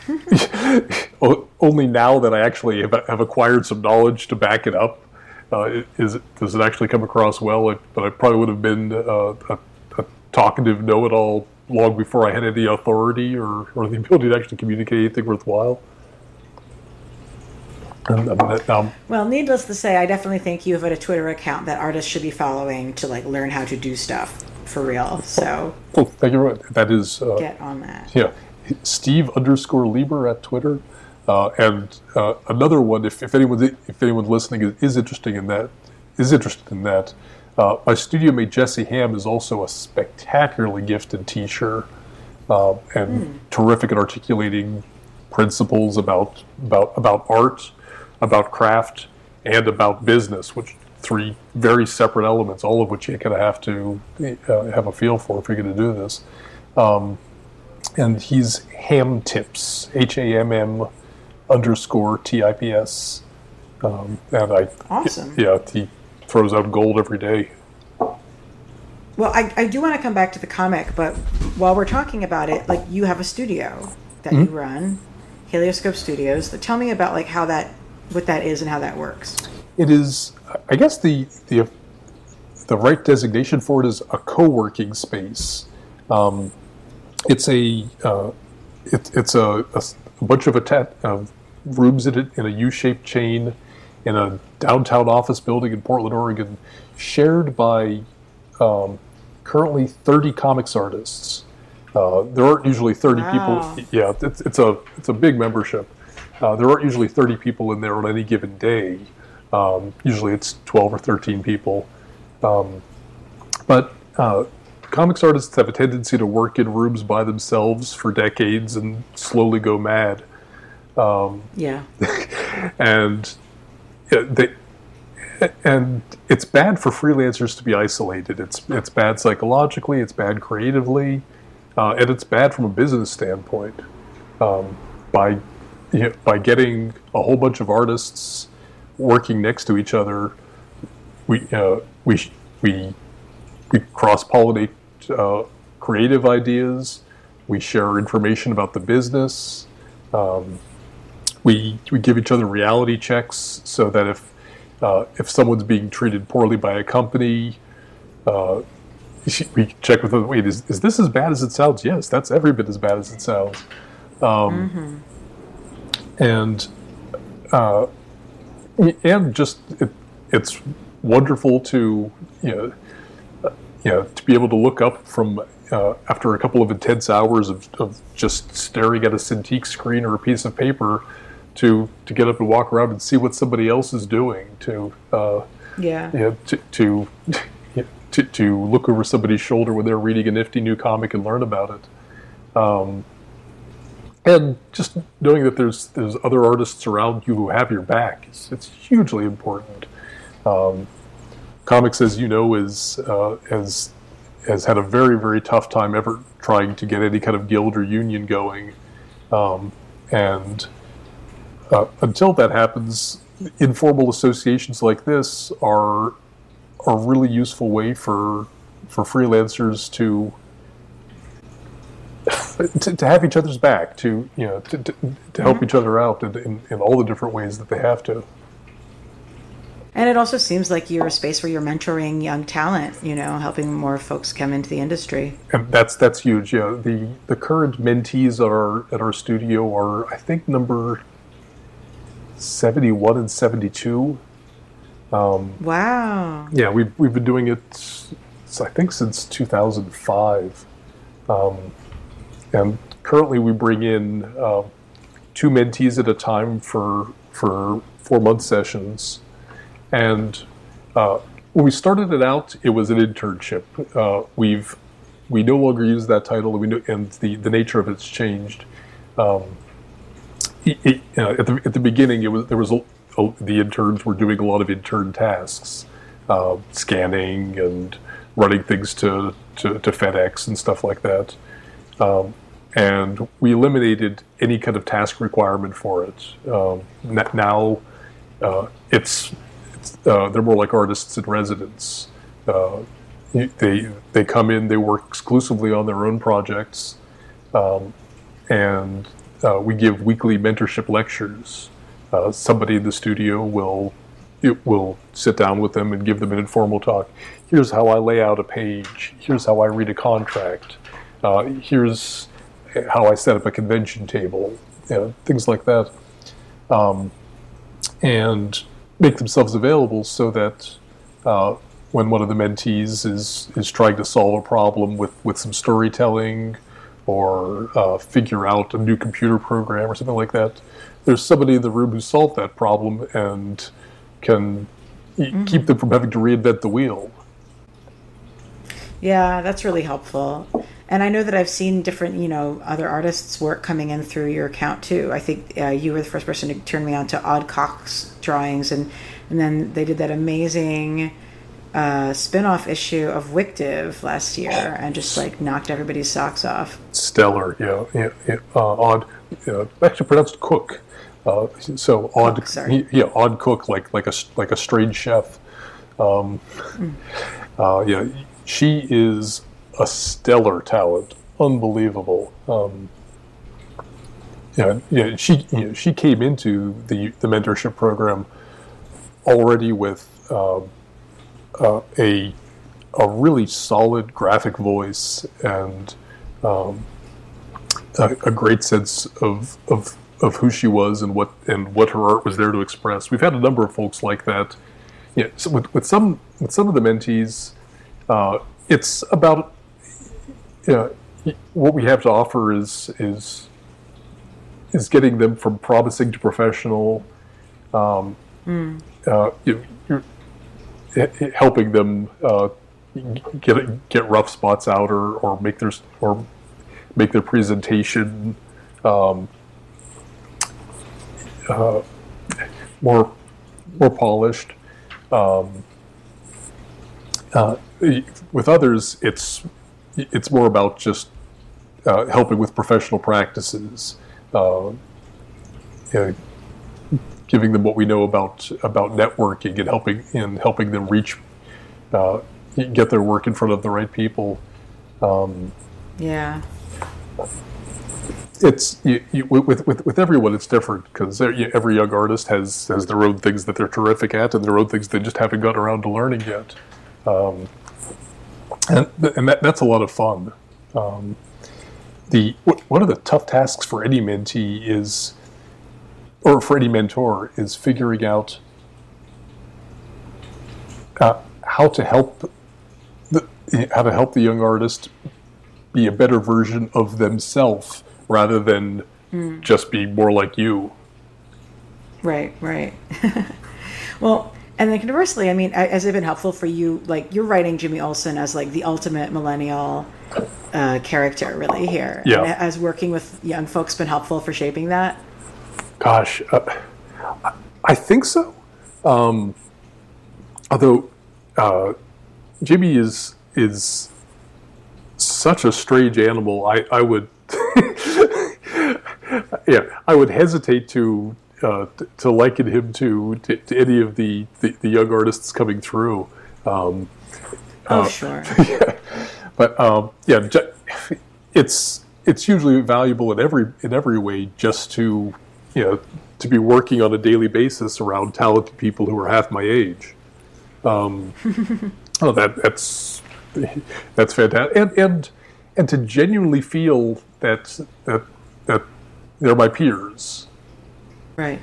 only now that I actually have acquired some knowledge to back it up, does it actually come across well? But I probably would have been a talkative know-it-all long before I had any authority or the ability to actually communicate anything worthwhile. Well, needless to say, I definitely think you have a Twitter account that artists should be following to like learn how to do stuff for real. So, thank you. That is get on that. Yeah, Steve_Lieber at Twitter, and another one. If anyone listening is interested in that, my studio mate Jesse Ham is also a spectacularly gifted teacher, and terrific at articulating principles about art, about craft, and about business, which 3 very separate elements, all of which you kind of have to have a feel for if you're going to do this. And he's Ham Tips, HAMM_TIPS. And awesome. He throws out gold every day. Well, I do want to come back to the comic, but while we're talking about it, like you have a studio that you run, Helioscope Studios. Tell me about like what that is and how that works. It is, I guess the right designation for it is a co-working space. It's a bunch of rooms in a U-shaped chain in a downtown office building in Portland, Oregon, shared by currently 30 comics artists. There aren't usually 30 people. Yeah, it's a big membership. There aren't usually 30 people in there on any given day. Usually it's 12 or 13 people. But comics artists have a tendency to work in rooms by themselves for decades and slowly go mad. Yeah. And it's bad for freelancers to be isolated. It's bad psychologically, it's bad creatively, and it's bad from a business standpoint. By getting a whole bunch of artists working next to each other, we cross-pollinate creative ideas. We share information about the business. We give each other reality checks so that if someone's being treated poorly by a company, we check with them. Wait, is this as bad as it sounds? Yes, that's every bit as bad as it sounds. And just it's wonderful to to be able to look up from after a couple of intense hours of just staring at a Cintiq screen or a piece of paper to get up and walk around and see what somebody else is doing, to look over somebody's shoulder when they're reading a nifty new comic and learn about it. And just knowing that there's other artists around you who have your back, it's hugely important. Comics, as you know, has had a very, very tough time ever trying to get any kind of guild or union going. Until that happens, informal associations like this are a really useful way for freelancers to have each other's back, to help each other out in all the different ways that they have to. And it also seems like you're a space where you're mentoring young talent, helping more folks come into the industry. And that's huge. Yeah, the current mentees at our studio are, I think, number 71 and 72. Wow. Yeah, we've been doing it, I think, since 2005. And currently we bring in 2 mentees at a time for 4-month sessions. And when we started it out, it was an internship. We no longer use that title, and the nature of it's changed. At the beginning, the interns were doing a lot of intern tasks, scanning and running things to FedEx and stuff like that. And we eliminated any kind of task requirement for it. Now, they're more like artists in residence. They come in, they work exclusively on their own projects, and we give weekly mentorship lectures. Somebody in the studio will sit down with them and give them an informal talk. Here's how I lay out a page. Here's how I read a contract. Here's how I set up a convention table. Things like that. And make themselves available so that when one of the mentees is trying to solve a problem with some storytelling or figure out a new computer program or something like that, there's somebody in the room who solved that problem and can keep them from having to reinvent the wheel. Yeah, that's really helpful. And I know that I've seen different, other artists' work coming in through your account too. I think you were the first person to turn me on to Odd Cock's drawings, and then they did that amazing spin-off issue of Wictive last year, and just knocked everybody's socks off. Stellar, yeah. Odd, actually pronounced Cook. So Odd, Cook, sorry. Odd Cook, like a strange chef. She is a stellar talent, unbelievable. She came into the mentorship program already with a really solid graphic voice and a great sense of who she was and what her art was there to express. We've had a number of folks like that. So with some of the mentees, it's about what we have to offer is is getting them from promising to professional, helping them get rough spots out, or make their presentation more polished. With others, it's more about just helping with professional practices, giving them what we know about networking, and helping them get their work in front of the right people. Yeah. It's with everyone, it's different, because every young artist has their own things that they're terrific at, and their own things they just haven't gotten around to learning yet. And that's a lot of fun. One of the tough tasks for any mentee or for any mentor, is figuring out how to help the young artist be a better version of themselves, rather than just be more like you. Right. Well, and then conversely, I mean, has it been helpful for you? Like, you're writing Jimmy Olson as like the ultimate millennial character, really, here. Yeah. And has working with young folks been helpful for shaping that? Gosh, I think so. Although Jimmy is such a strange animal, I would I would hesitate to liken him to any of the young artists coming through. Sure. Yeah, but it's usually valuable in every way, just to to be working on a daily basis around talented people who are half my age. That's fantastic, and to genuinely feel that they're my peers. Right.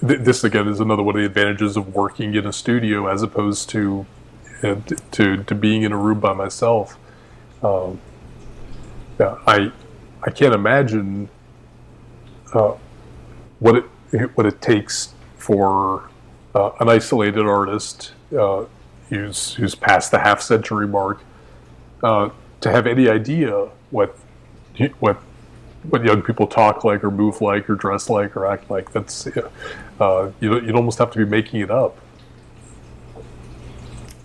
This again is another one of the advantages of working in a studio as opposed to being in a room by myself. I can't imagine what it takes for an isolated artist who's past the half-century mark to have any idea what young people talk like, or move like, or dress like, or act like. That's you'd almost have to be making it up.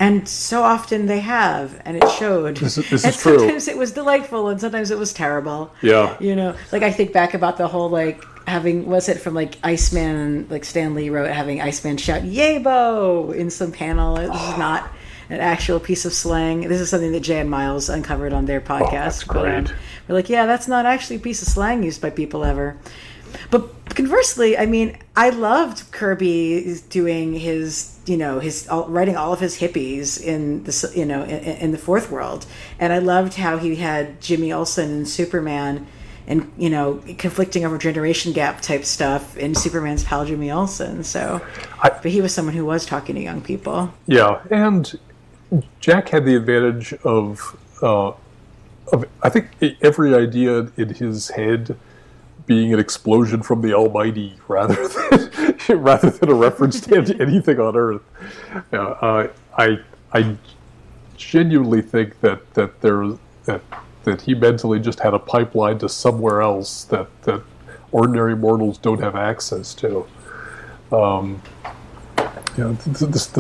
And so often they have, and it showed. This and is true. Sometimes it was delightful, and sometimes it was terrible. Yeah. Like I think back about the whole was it from like Iceman, like Stan Lee wrote, having Iceman shout "Yay-bo" in some panel. This is not an actual piece of slang. This is something that Jay and Miles uncovered on their podcast. That's great. But, we're like, yeah, that's not actually a piece of slang used by people ever. But conversely, I mean, I loved Kirby doing his writing all of his hippies in in the Fourth World, and I loved how he had Jimmy Olsen and Superman, and conflicting over generation gap type stuff in Superman's Pal Jimmy Olsen. So, but he was someone who was talking to young people. Yeah, and Jack had the advantage of I think every idea in his head being an explosion from the Almighty, rather than a reference to anything on Earth. I genuinely think that he mentally just had a pipeline to somewhere else that ordinary mortals don't have access to. The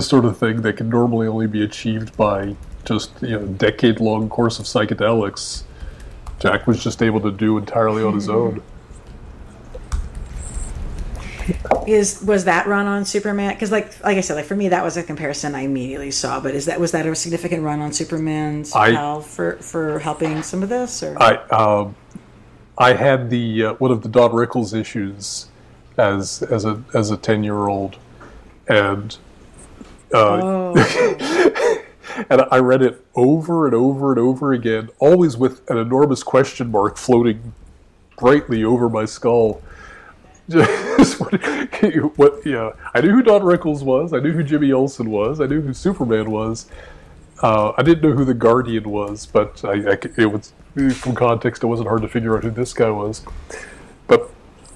sort of thing that can normally only be achieved by just decade-long course of psychedelics, Jack was just able to do entirely on his own. Was that run on Superman? Because like I said, for me that was a comparison I immediately saw. But was that a significant run on Superman's Pal for helping some of this? Or I had the one of the Don Rickles issues as a 10-year-old, and and I read it over and over and over again, always with an enormous question mark floating brightly over my skull. Just I knew who Don Rickles was. I knew who Jimmy Olson was. I knew who Superman was. I didn't know who the Guardian was, but it was, from context, it wasn't hard to figure out who this guy was. But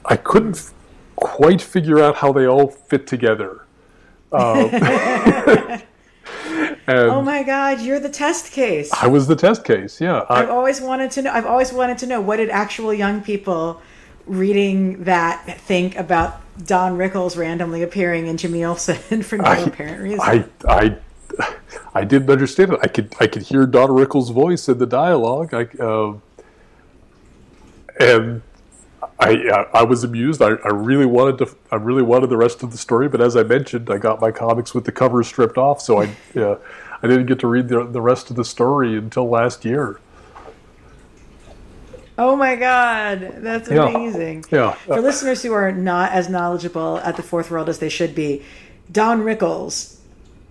I couldn't quite figure out how they all fit together. Oh my God, you're the test case. I was the test case. Yeah, I've always wanted to know. I've always wanted to know, what did actual young people reading that think about Don Rickles randomly appearing in Jimmy Olsen for no apparent reason. I didn't understand it. I could hear Don Rickles' voice in the dialogue. And I was amused. I really wanted the rest of the story, but as I mentioned, I got my comics with the cover stripped off, so I didn't get to read the rest of the story until last year. Oh my God, that's amazing. Yeah. For listeners who are not as knowledgeable at the Fourth World as they should be, Don Rickles,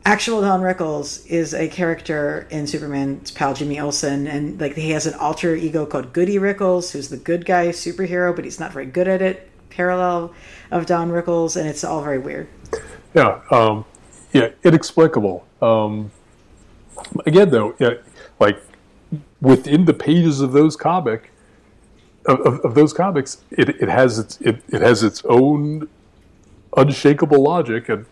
actual Don Rickles, is a character in Superman's Pal Jimmy Olsen, and like he has an alter ego called Goody Rickles, who's the good guy superhero, but he's not very good at it. Parallel of Don Rickles, and it's all very weird. Yeah, inexplicable. Again, though, like within the pages of those comics, it has its own unshakable logic, and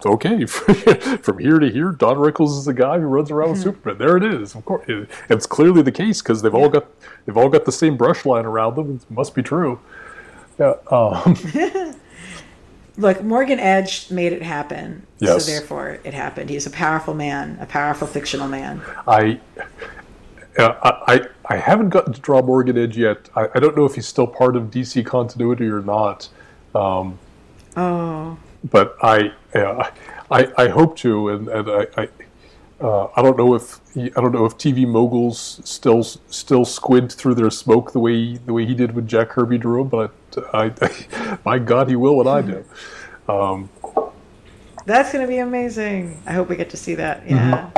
okay, from here to here, Don Rickles is the guy who runs around with Superman. There it is. Of course, it's clearly the case because they've all got the same brush line around them. It must be true. Yeah. Look, Morgan Edge made it happen. Yes. So therefore, it happened. He's a powerful man, a powerful fictional man. I haven't gotten to draw Morgan Edge yet. I don't know if he's still part of DC continuity or not. But I hope to, and I don't know if TV moguls still squint through their smoke the way he did when Jack Kirby drew him, but my God, he will when I do. That's going to be amazing. I hope we get to see that. Yeah.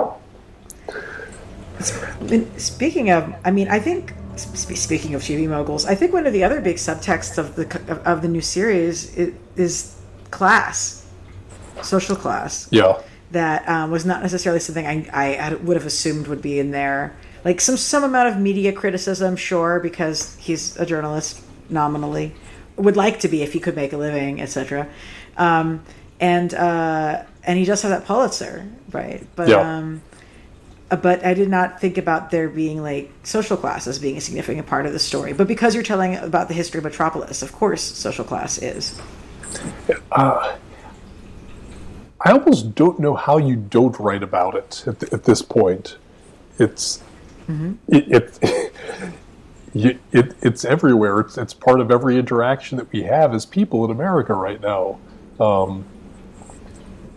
Mm-hmm. Speaking of, I think. Speaking of TV moguls, I think one of the other big subtexts of the new series is class, social class. Yeah. That was not necessarily something I would have assumed would be in there. Like some amount of media criticism, sure, because he's a journalist nominally, would like to be if he could make a living, etc. And he does have that Pulitzer, right? But yeah. But I did not think about there being like social class as being a significant part of the story. But because you're telling about the history of Metropolis, of course, social class is. I almost don't know how you don't write about it at this point. It's it's everywhere. It's part of every interaction that we have as people in America right now,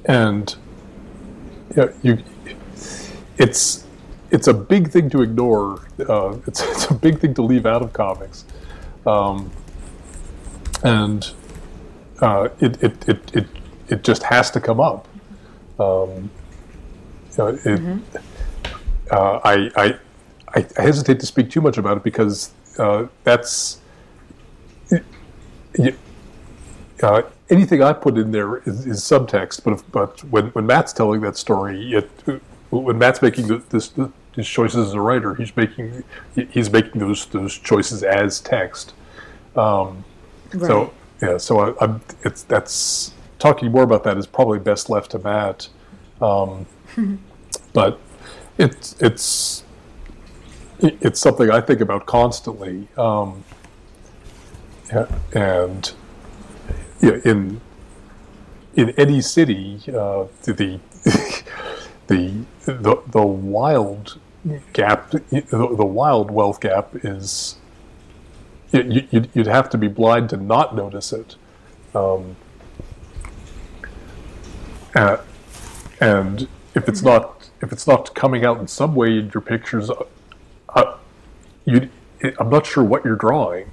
and it's a big thing to ignore. It's a big thing to leave out of comics, and it just has to come up. I hesitate to speak too much about it because that's anything I put in there is subtext. But when Matt's telling that story, when Matt's making his choices as a writer, he's making those choices as text. Right. So yeah, so that's talking more about that is probably best left to Matt. But it's something I think about constantly, and in any city, the wild gap, the wild wealth gap is. You'd have to be blind to not notice it, and if it's not coming out in some way in your pictures, I'm not sure what you're drawing.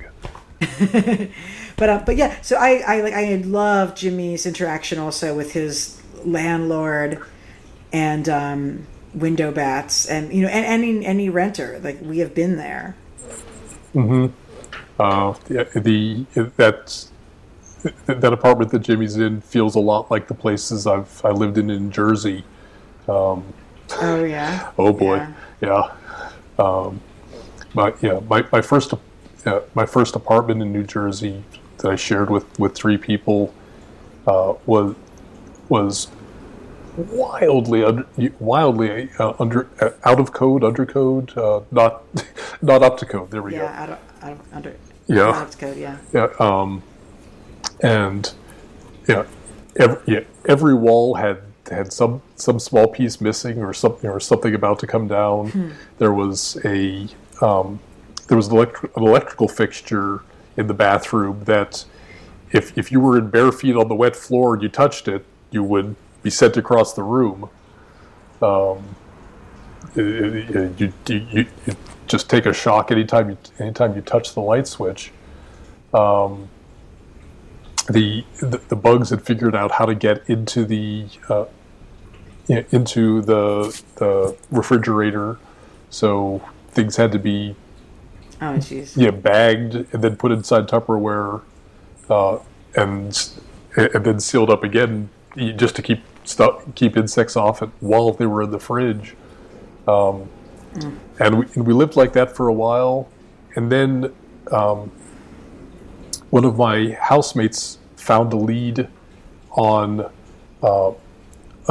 But yeah, so I love Jimmy's interaction also with his landlord and window bats, and and any renter. Like, we have been there. Mm-hmm. That apartment that Jimmy's in feels a lot like the places I lived in Jersey. Oh yeah. Oh boy, yeah. My first apartment in New Jersey that I shared with three people was wildly out of code, under code, not not up to code. There we go. Yeah, under. Yeah. Not up to code. Yeah. Yeah. And yeah, every wall had some small piece missing or something about to come down. There was an electrical fixture in the bathroom that if you were in bare feet on the wet floor and you touched it, you would be sent across the room. You just take a shock anytime you touch the light switch. The bugs had figured out how to get into the refrigerator, so things had to be bagged and then put inside Tupperware, and then sealed up again just to keep insects off it while they were in the fridge. And we lived like that for a while, and then one of my housemates found a lead on a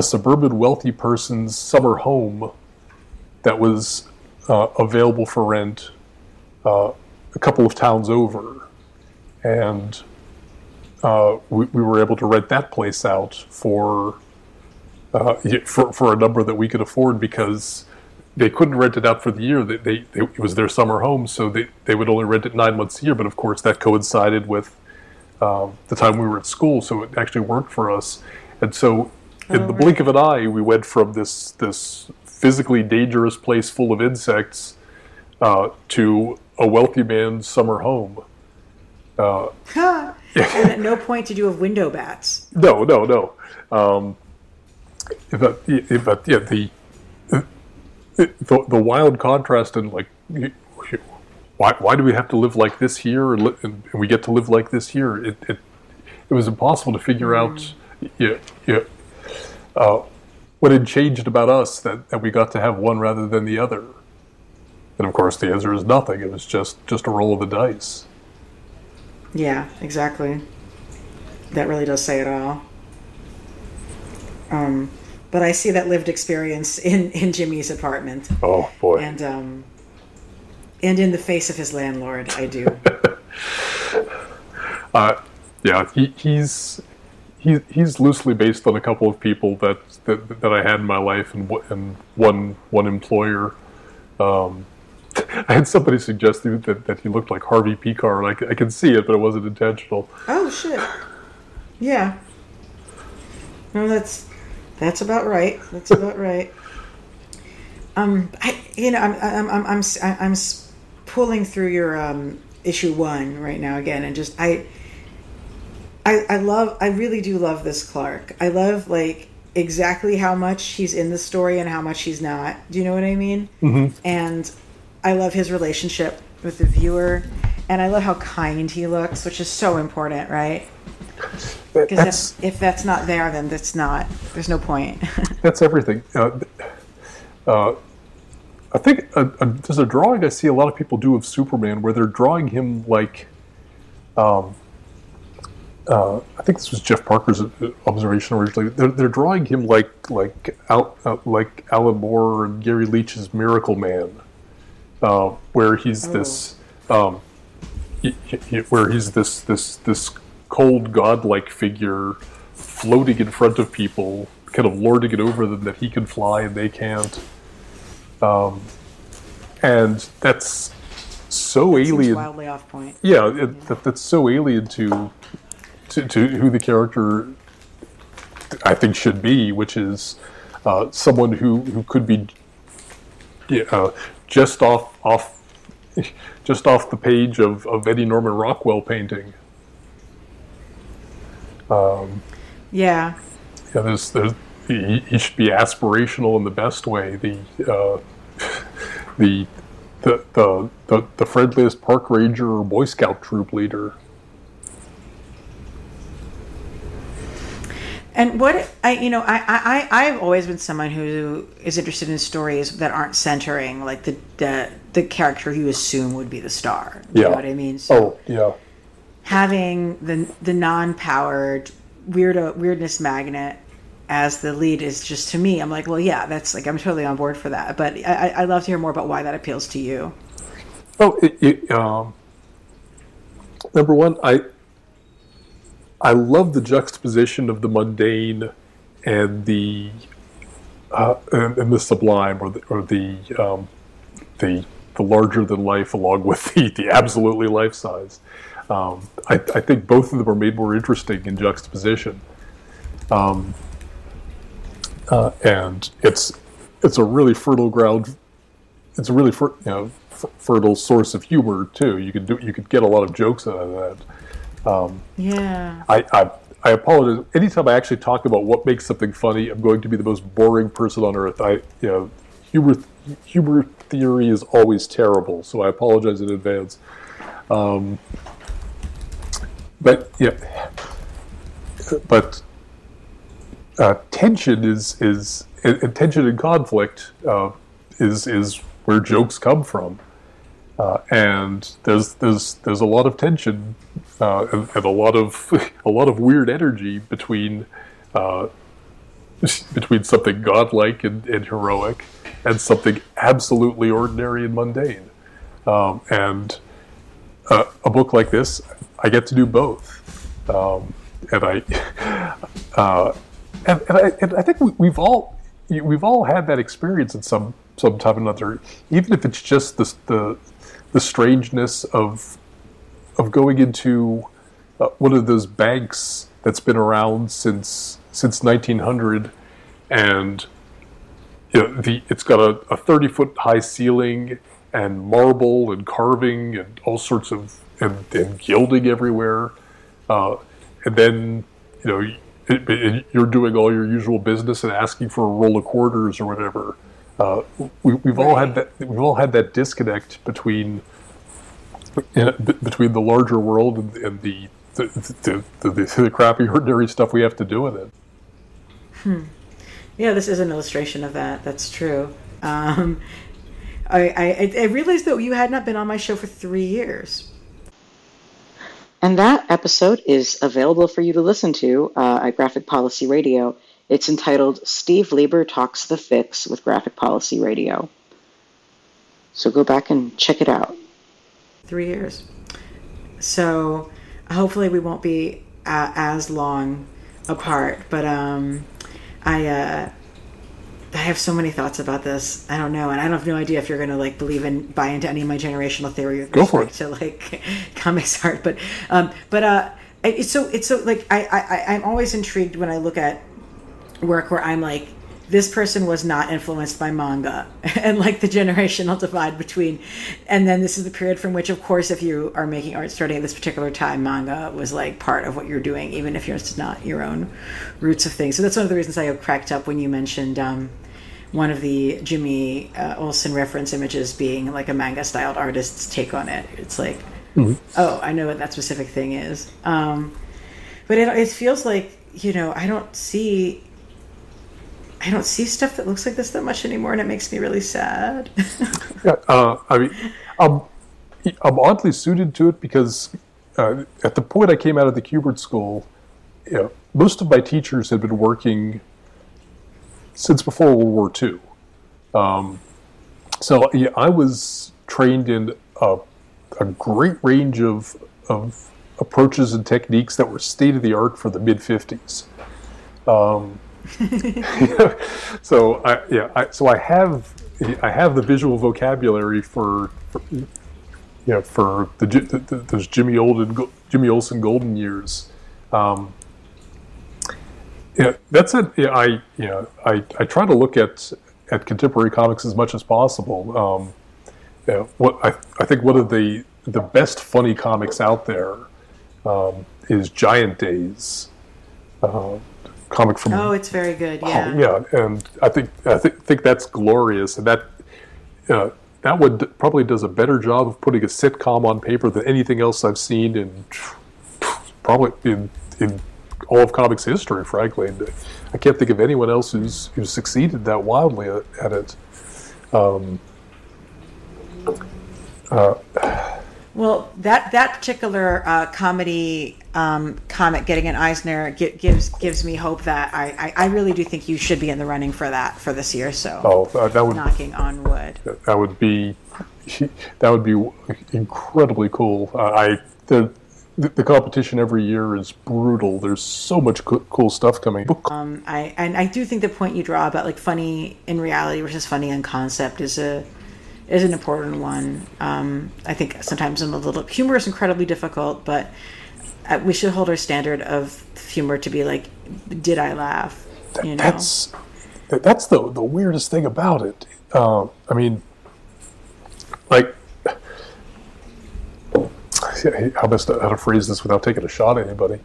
suburban wealthy person's summer home that was available for rent a couple of towns over, and we were able to rent that place out for a number that we could afford, because they couldn't rent it out for the year. It was their summer home, so they would only rent it 9 months a year. But of course, that coincided with the time we were at school, so it actually worked for us. And so, in the blink of an eye, we went from this physically dangerous place full of insects to a wealthy man's summer home. And at no point did you have window bats. No. But the wild contrast in, like, why do we have to live like this here, and we get to live like this here? It was impossible to figure out what had changed about us that we got to have one rather than the other. And of course, the answer is nothing. It was just a roll of the dice. Yeah, exactly. That really does say it all. But I see that lived experience in Jimmy's apartment. Oh boy! And in the face of his landlord, I do. He's loosely based on a couple of people that I had in my life, and one employer. I had somebody suggest that he looked like Harvey Pekar, and I can see it, but it wasn't intentional. Oh shit! Yeah. No, that's about right. That's about right. I'm pulling through your issue 1 right now again, and just I really do love this Clark. I love, like, exactly how much he's in the story and how much he's not. Do you know what I mean? Mm-hmm. And I love his relationship with the viewer, and I love how kind he looks, which is so important, right? Because if that's not there, then there's no point. That's everything. I think there's a drawing I see a lot of people do of Superman where they're drawing him like, I think this was Jeff Parker's observation originally. They're drawing him like Alan Moore and Gary Leach's Miracle Man, where he's this cold godlike figure floating in front of people, kind of lording it over them that he can fly and they can't. And that's so alien. Seems wildly off point. Yeah, that's so alien to who the character I think should be, which is someone who could be just off the page of any Norman Rockwell painting. Yeah. There's he should be aspirational in the best way. The friendliest park ranger or Boy Scout troop leader. And what I've always been someone who is interested in stories that aren't centering like the character you assume would be the star. You know what I mean? So having the non-powered weirdness magnet as the lead is just, to me, I'm like, well, yeah, that's like, I'm totally on board for that. But I'd love to hear more about why that appeals to you. Oh, number one, I love the juxtaposition of the mundane and the sublime, or the larger than life, along with the absolutely life size. I think both of them are made more interesting in juxtaposition, and it's a really fertile ground. It's a really fertile source of humor too. You could get a lot of jokes out of that. I apologize. Anytime I actually talk about what makes something funny, I'm going to be the most boring person on earth. Humor theory is always terrible, so I apologize in advance. But tension is tension and conflict is where jokes come from. And there's a lot of tension and a lot of weird energy between something godlike and heroic and something absolutely ordinary and mundane. And a book like this, I get to do both. And I think we've all had that experience at some time or another, even if it's just the strangeness of going into one of those banks that's been around since 1900, and it's got a 30-foot high ceiling and marble and carving and all sorts of and gilding everywhere, and then you're doing all your usual business and asking for a roll of quarters or whatever. We've all had that. We've all had that disconnect between the larger world and the crappy ordinary stuff we have to do with it. Yeah, this is an illustration of that. That's true. I realized that you had not been on my show for 3 years. And that episode is available for you to listen to at Graphic Policy Radio. It's entitled Steve Lieber Talks the Fix with Graphic Policy Radio. So go back and check it out. 3 years. So hopefully we won't be as long apart. But I have so many thoughts about this. I don't know, and I have no idea if you're going to buy into any of my generational theory with respect to comics art. But it's so I'm always intrigued when I look at work where I'm like, this person was not influenced by manga, and like the generational divide between, and then this is the period from which, of course, if you are making art starting at this particular time, manga was like part of what you're doing, even if it's not your own roots of things. So that's one of the reasons I cracked up when you mentioned one of the Jimmy Olson reference images being like a manga styled artist's take on it. It's like, oh, I know what that specific thing is. But it feels like, I don't see stuff that looks like this that much anymore, and it makes me really sad. I'm oddly suited to it because at the point I came out of the Kubert School, most of my teachers had been working since before World War II. So I was trained in a great range of approaches and techniques that were state-of-the-art for the mid-50s. So I have the visual vocabulary for those Jimmy Olson golden years. That's it. I try to look at contemporary comics as much as possible. I think one of the best funny comics out there is Giant Days. Comic from it's very good. Yeah. And I think that's glorious, and that one probably does a better job of putting a sitcom on paper than anything else I've seen in all of comics history, frankly. And I can't think of anyone else who's succeeded that wildly at it. Well, that particular comedy comic getting an Eisner gives me hope that I really do think you should be in the running for that for this year. So that would, knocking on wood. That would be incredibly cool. The competition every year is brutal. There's so much cool stuff coming. I do think the point you draw about like funny in reality versus funny in concept is an important one. I think sometimes humor is incredibly difficult, but we should hold our standard of humor to be like, did I laugh? That's the weirdest thing about it. I mean, like, how to phrase this without taking a shot at anybody?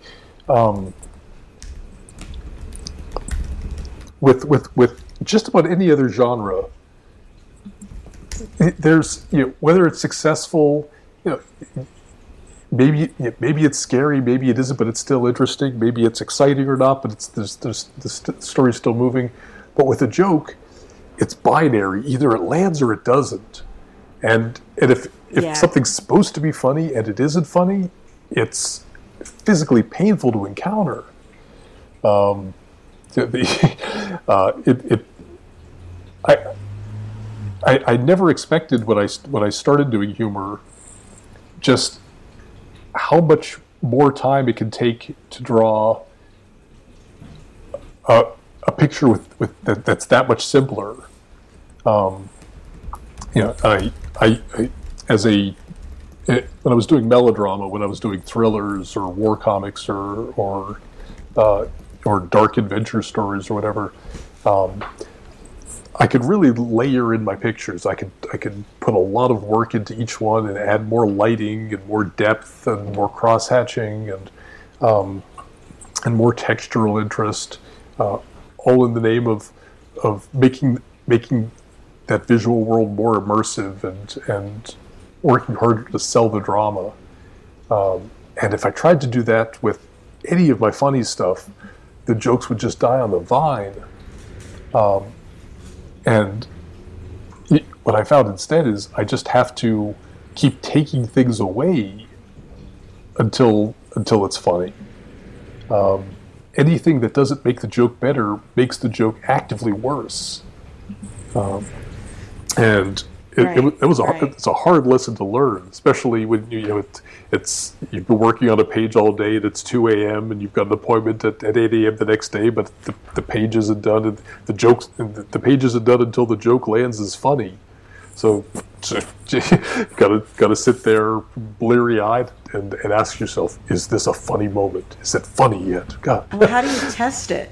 With just about any other genre, there's whether it's successful, maybe it's scary, maybe it isn't, but it's still interesting. Maybe it's exciting or not, but the story's still moving. But with a joke, it's binary. Either it lands or it doesn't. And if something's supposed to be funny and it isn't funny, it's physically painful to encounter. I never expected when I started doing humor just how much more time it can take to draw a picture with that's that much simpler. When I was doing melodrama, when I was doing thrillers or war comics or dark adventure stories or whatever, I could really layer in my pictures. I could put a lot of work into each one and add more lighting and more depth and more cross hatching and more textural interest, all in the name of making that visual world more immersive and working harder to sell the drama. And if I tried to do that with any of my funny stuff, the jokes would just die on the vine. And what I found instead is I just have to keep taking things away until it's funny. Anything that doesn't make the joke better makes the joke actively worse. And it's a hard lesson to learn, especially when you've been working on a page all day and it's 2 a.m. and you've got an appointment at 8 a.m. the next day, but the page isn't done and the page isn't done until the joke lands as funny. So you gotta sit there bleary-eyed and ask yourself, is this a funny moment? Is it funny yet? God. Well, how do you test it?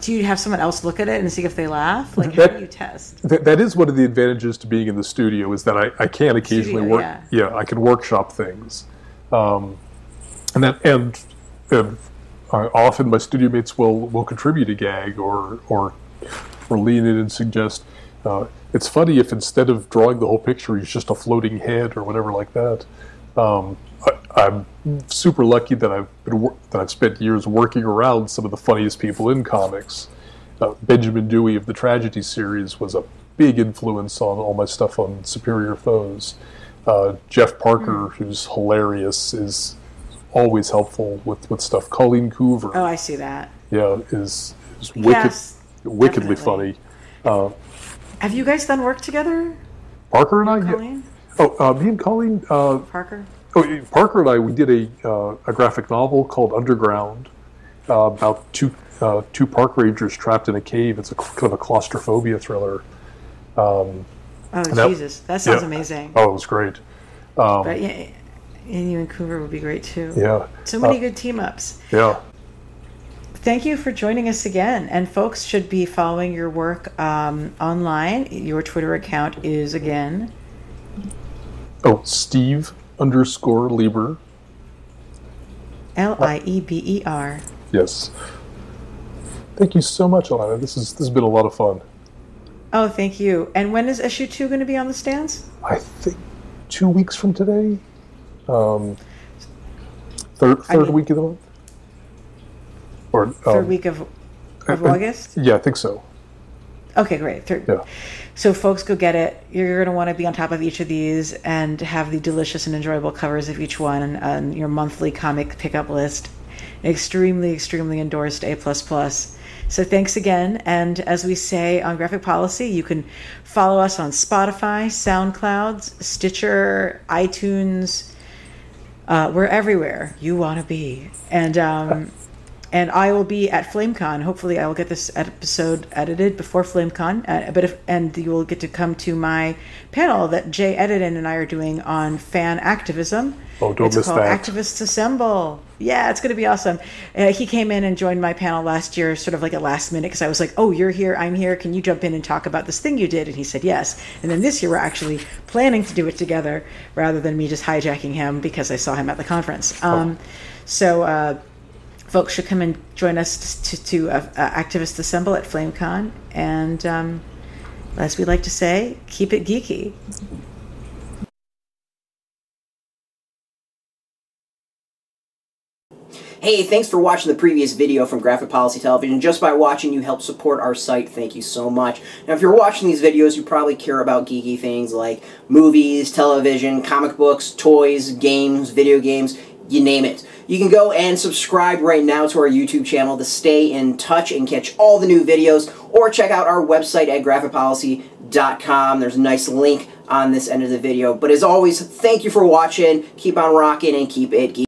Do you have someone else look at it and see if they laugh? Like, how do you test? That is one of the advantages to being in the studio, is that I can occasionally work. Yeah, I can workshop things, and often my studio mates will contribute a gag or lean in and suggest. It's funny if instead of drawing the whole picture, he's just a floating head or whatever like that. I'm super lucky that I've spent years working around some of the funniest people in comics. Benjamin Dewey of the Tragedy series was a big influence on all my stuff on Superior Foes. Jeff Parker, who's hilarious, is always helpful with stuff. Colleen Coover. Oh, I see that. Yeah, is wickedly funny. Have you guys done work together? Parker and I? Colleen? Yeah. Me and Colleen. Parker? Oh, Parker and I, we did a graphic novel called Underground about two park rangers trapped in a cave. It's a kind of a claustrophobia thriller. Jesus, that sounds amazing. Oh, it was great. But yeah, and you and Coover would be great too. Yeah. So many good team ups. Yeah. Thank you for joining us again. And folks should be following your work online. Your Twitter account is again. Steve _Lieber. Lieber. Yes. Thank you so much, Alana. This has been a lot of fun. Oh, thank you. And when is issue 2 going to be on the stands? I think 2 weeks from today. Third week of the month. Or third week of August? Yeah, I think so. Okay, great. Yeah. So folks, go get it. You're going to want to be on top of each of these and have the delicious and enjoyable covers of each one on your monthly comic pickup list. Extremely, extremely endorsed A++. So thanks again. And as we say on Graphic Policy, you can follow us on Spotify, SoundCloud, Stitcher, iTunes. We're everywhere you want to be. And I will be at FlameCon. Hopefully I will get this episode edited before FlameCon. And you will get to come to my panel that Jay Edidin and I are doing on fan activism. Oh, don't miss that. It's called Activists Assemble. Yeah, it's going to be awesome. He came in and joined my panel last year, sort of like at last minute, because I was like, oh, you're here, I'm here. Can you jump in and talk about this thing you did? And he said yes. And then this year we're actually planning to do it together rather than me just hijacking him because I saw him at the conference. Folks should come and join us to Activists Assemble at FlameCon. And as we like to say, keep it geeky. Hey, thanks for watching the previous video from Graphic Policy Television. Just by watching, you help support our site. Thank you so much. Now, if you're watching these videos, you probably care about geeky things like movies, television, comic books, toys, games, video games, you name it. You can go and subscribe right now to our YouTube channel to stay in touch and catch all the new videos, or check out our website at graphicpolicy.com. There's a nice link on this end of the video. But as always, thank you for watching. Keep on rocking and keep it geeky.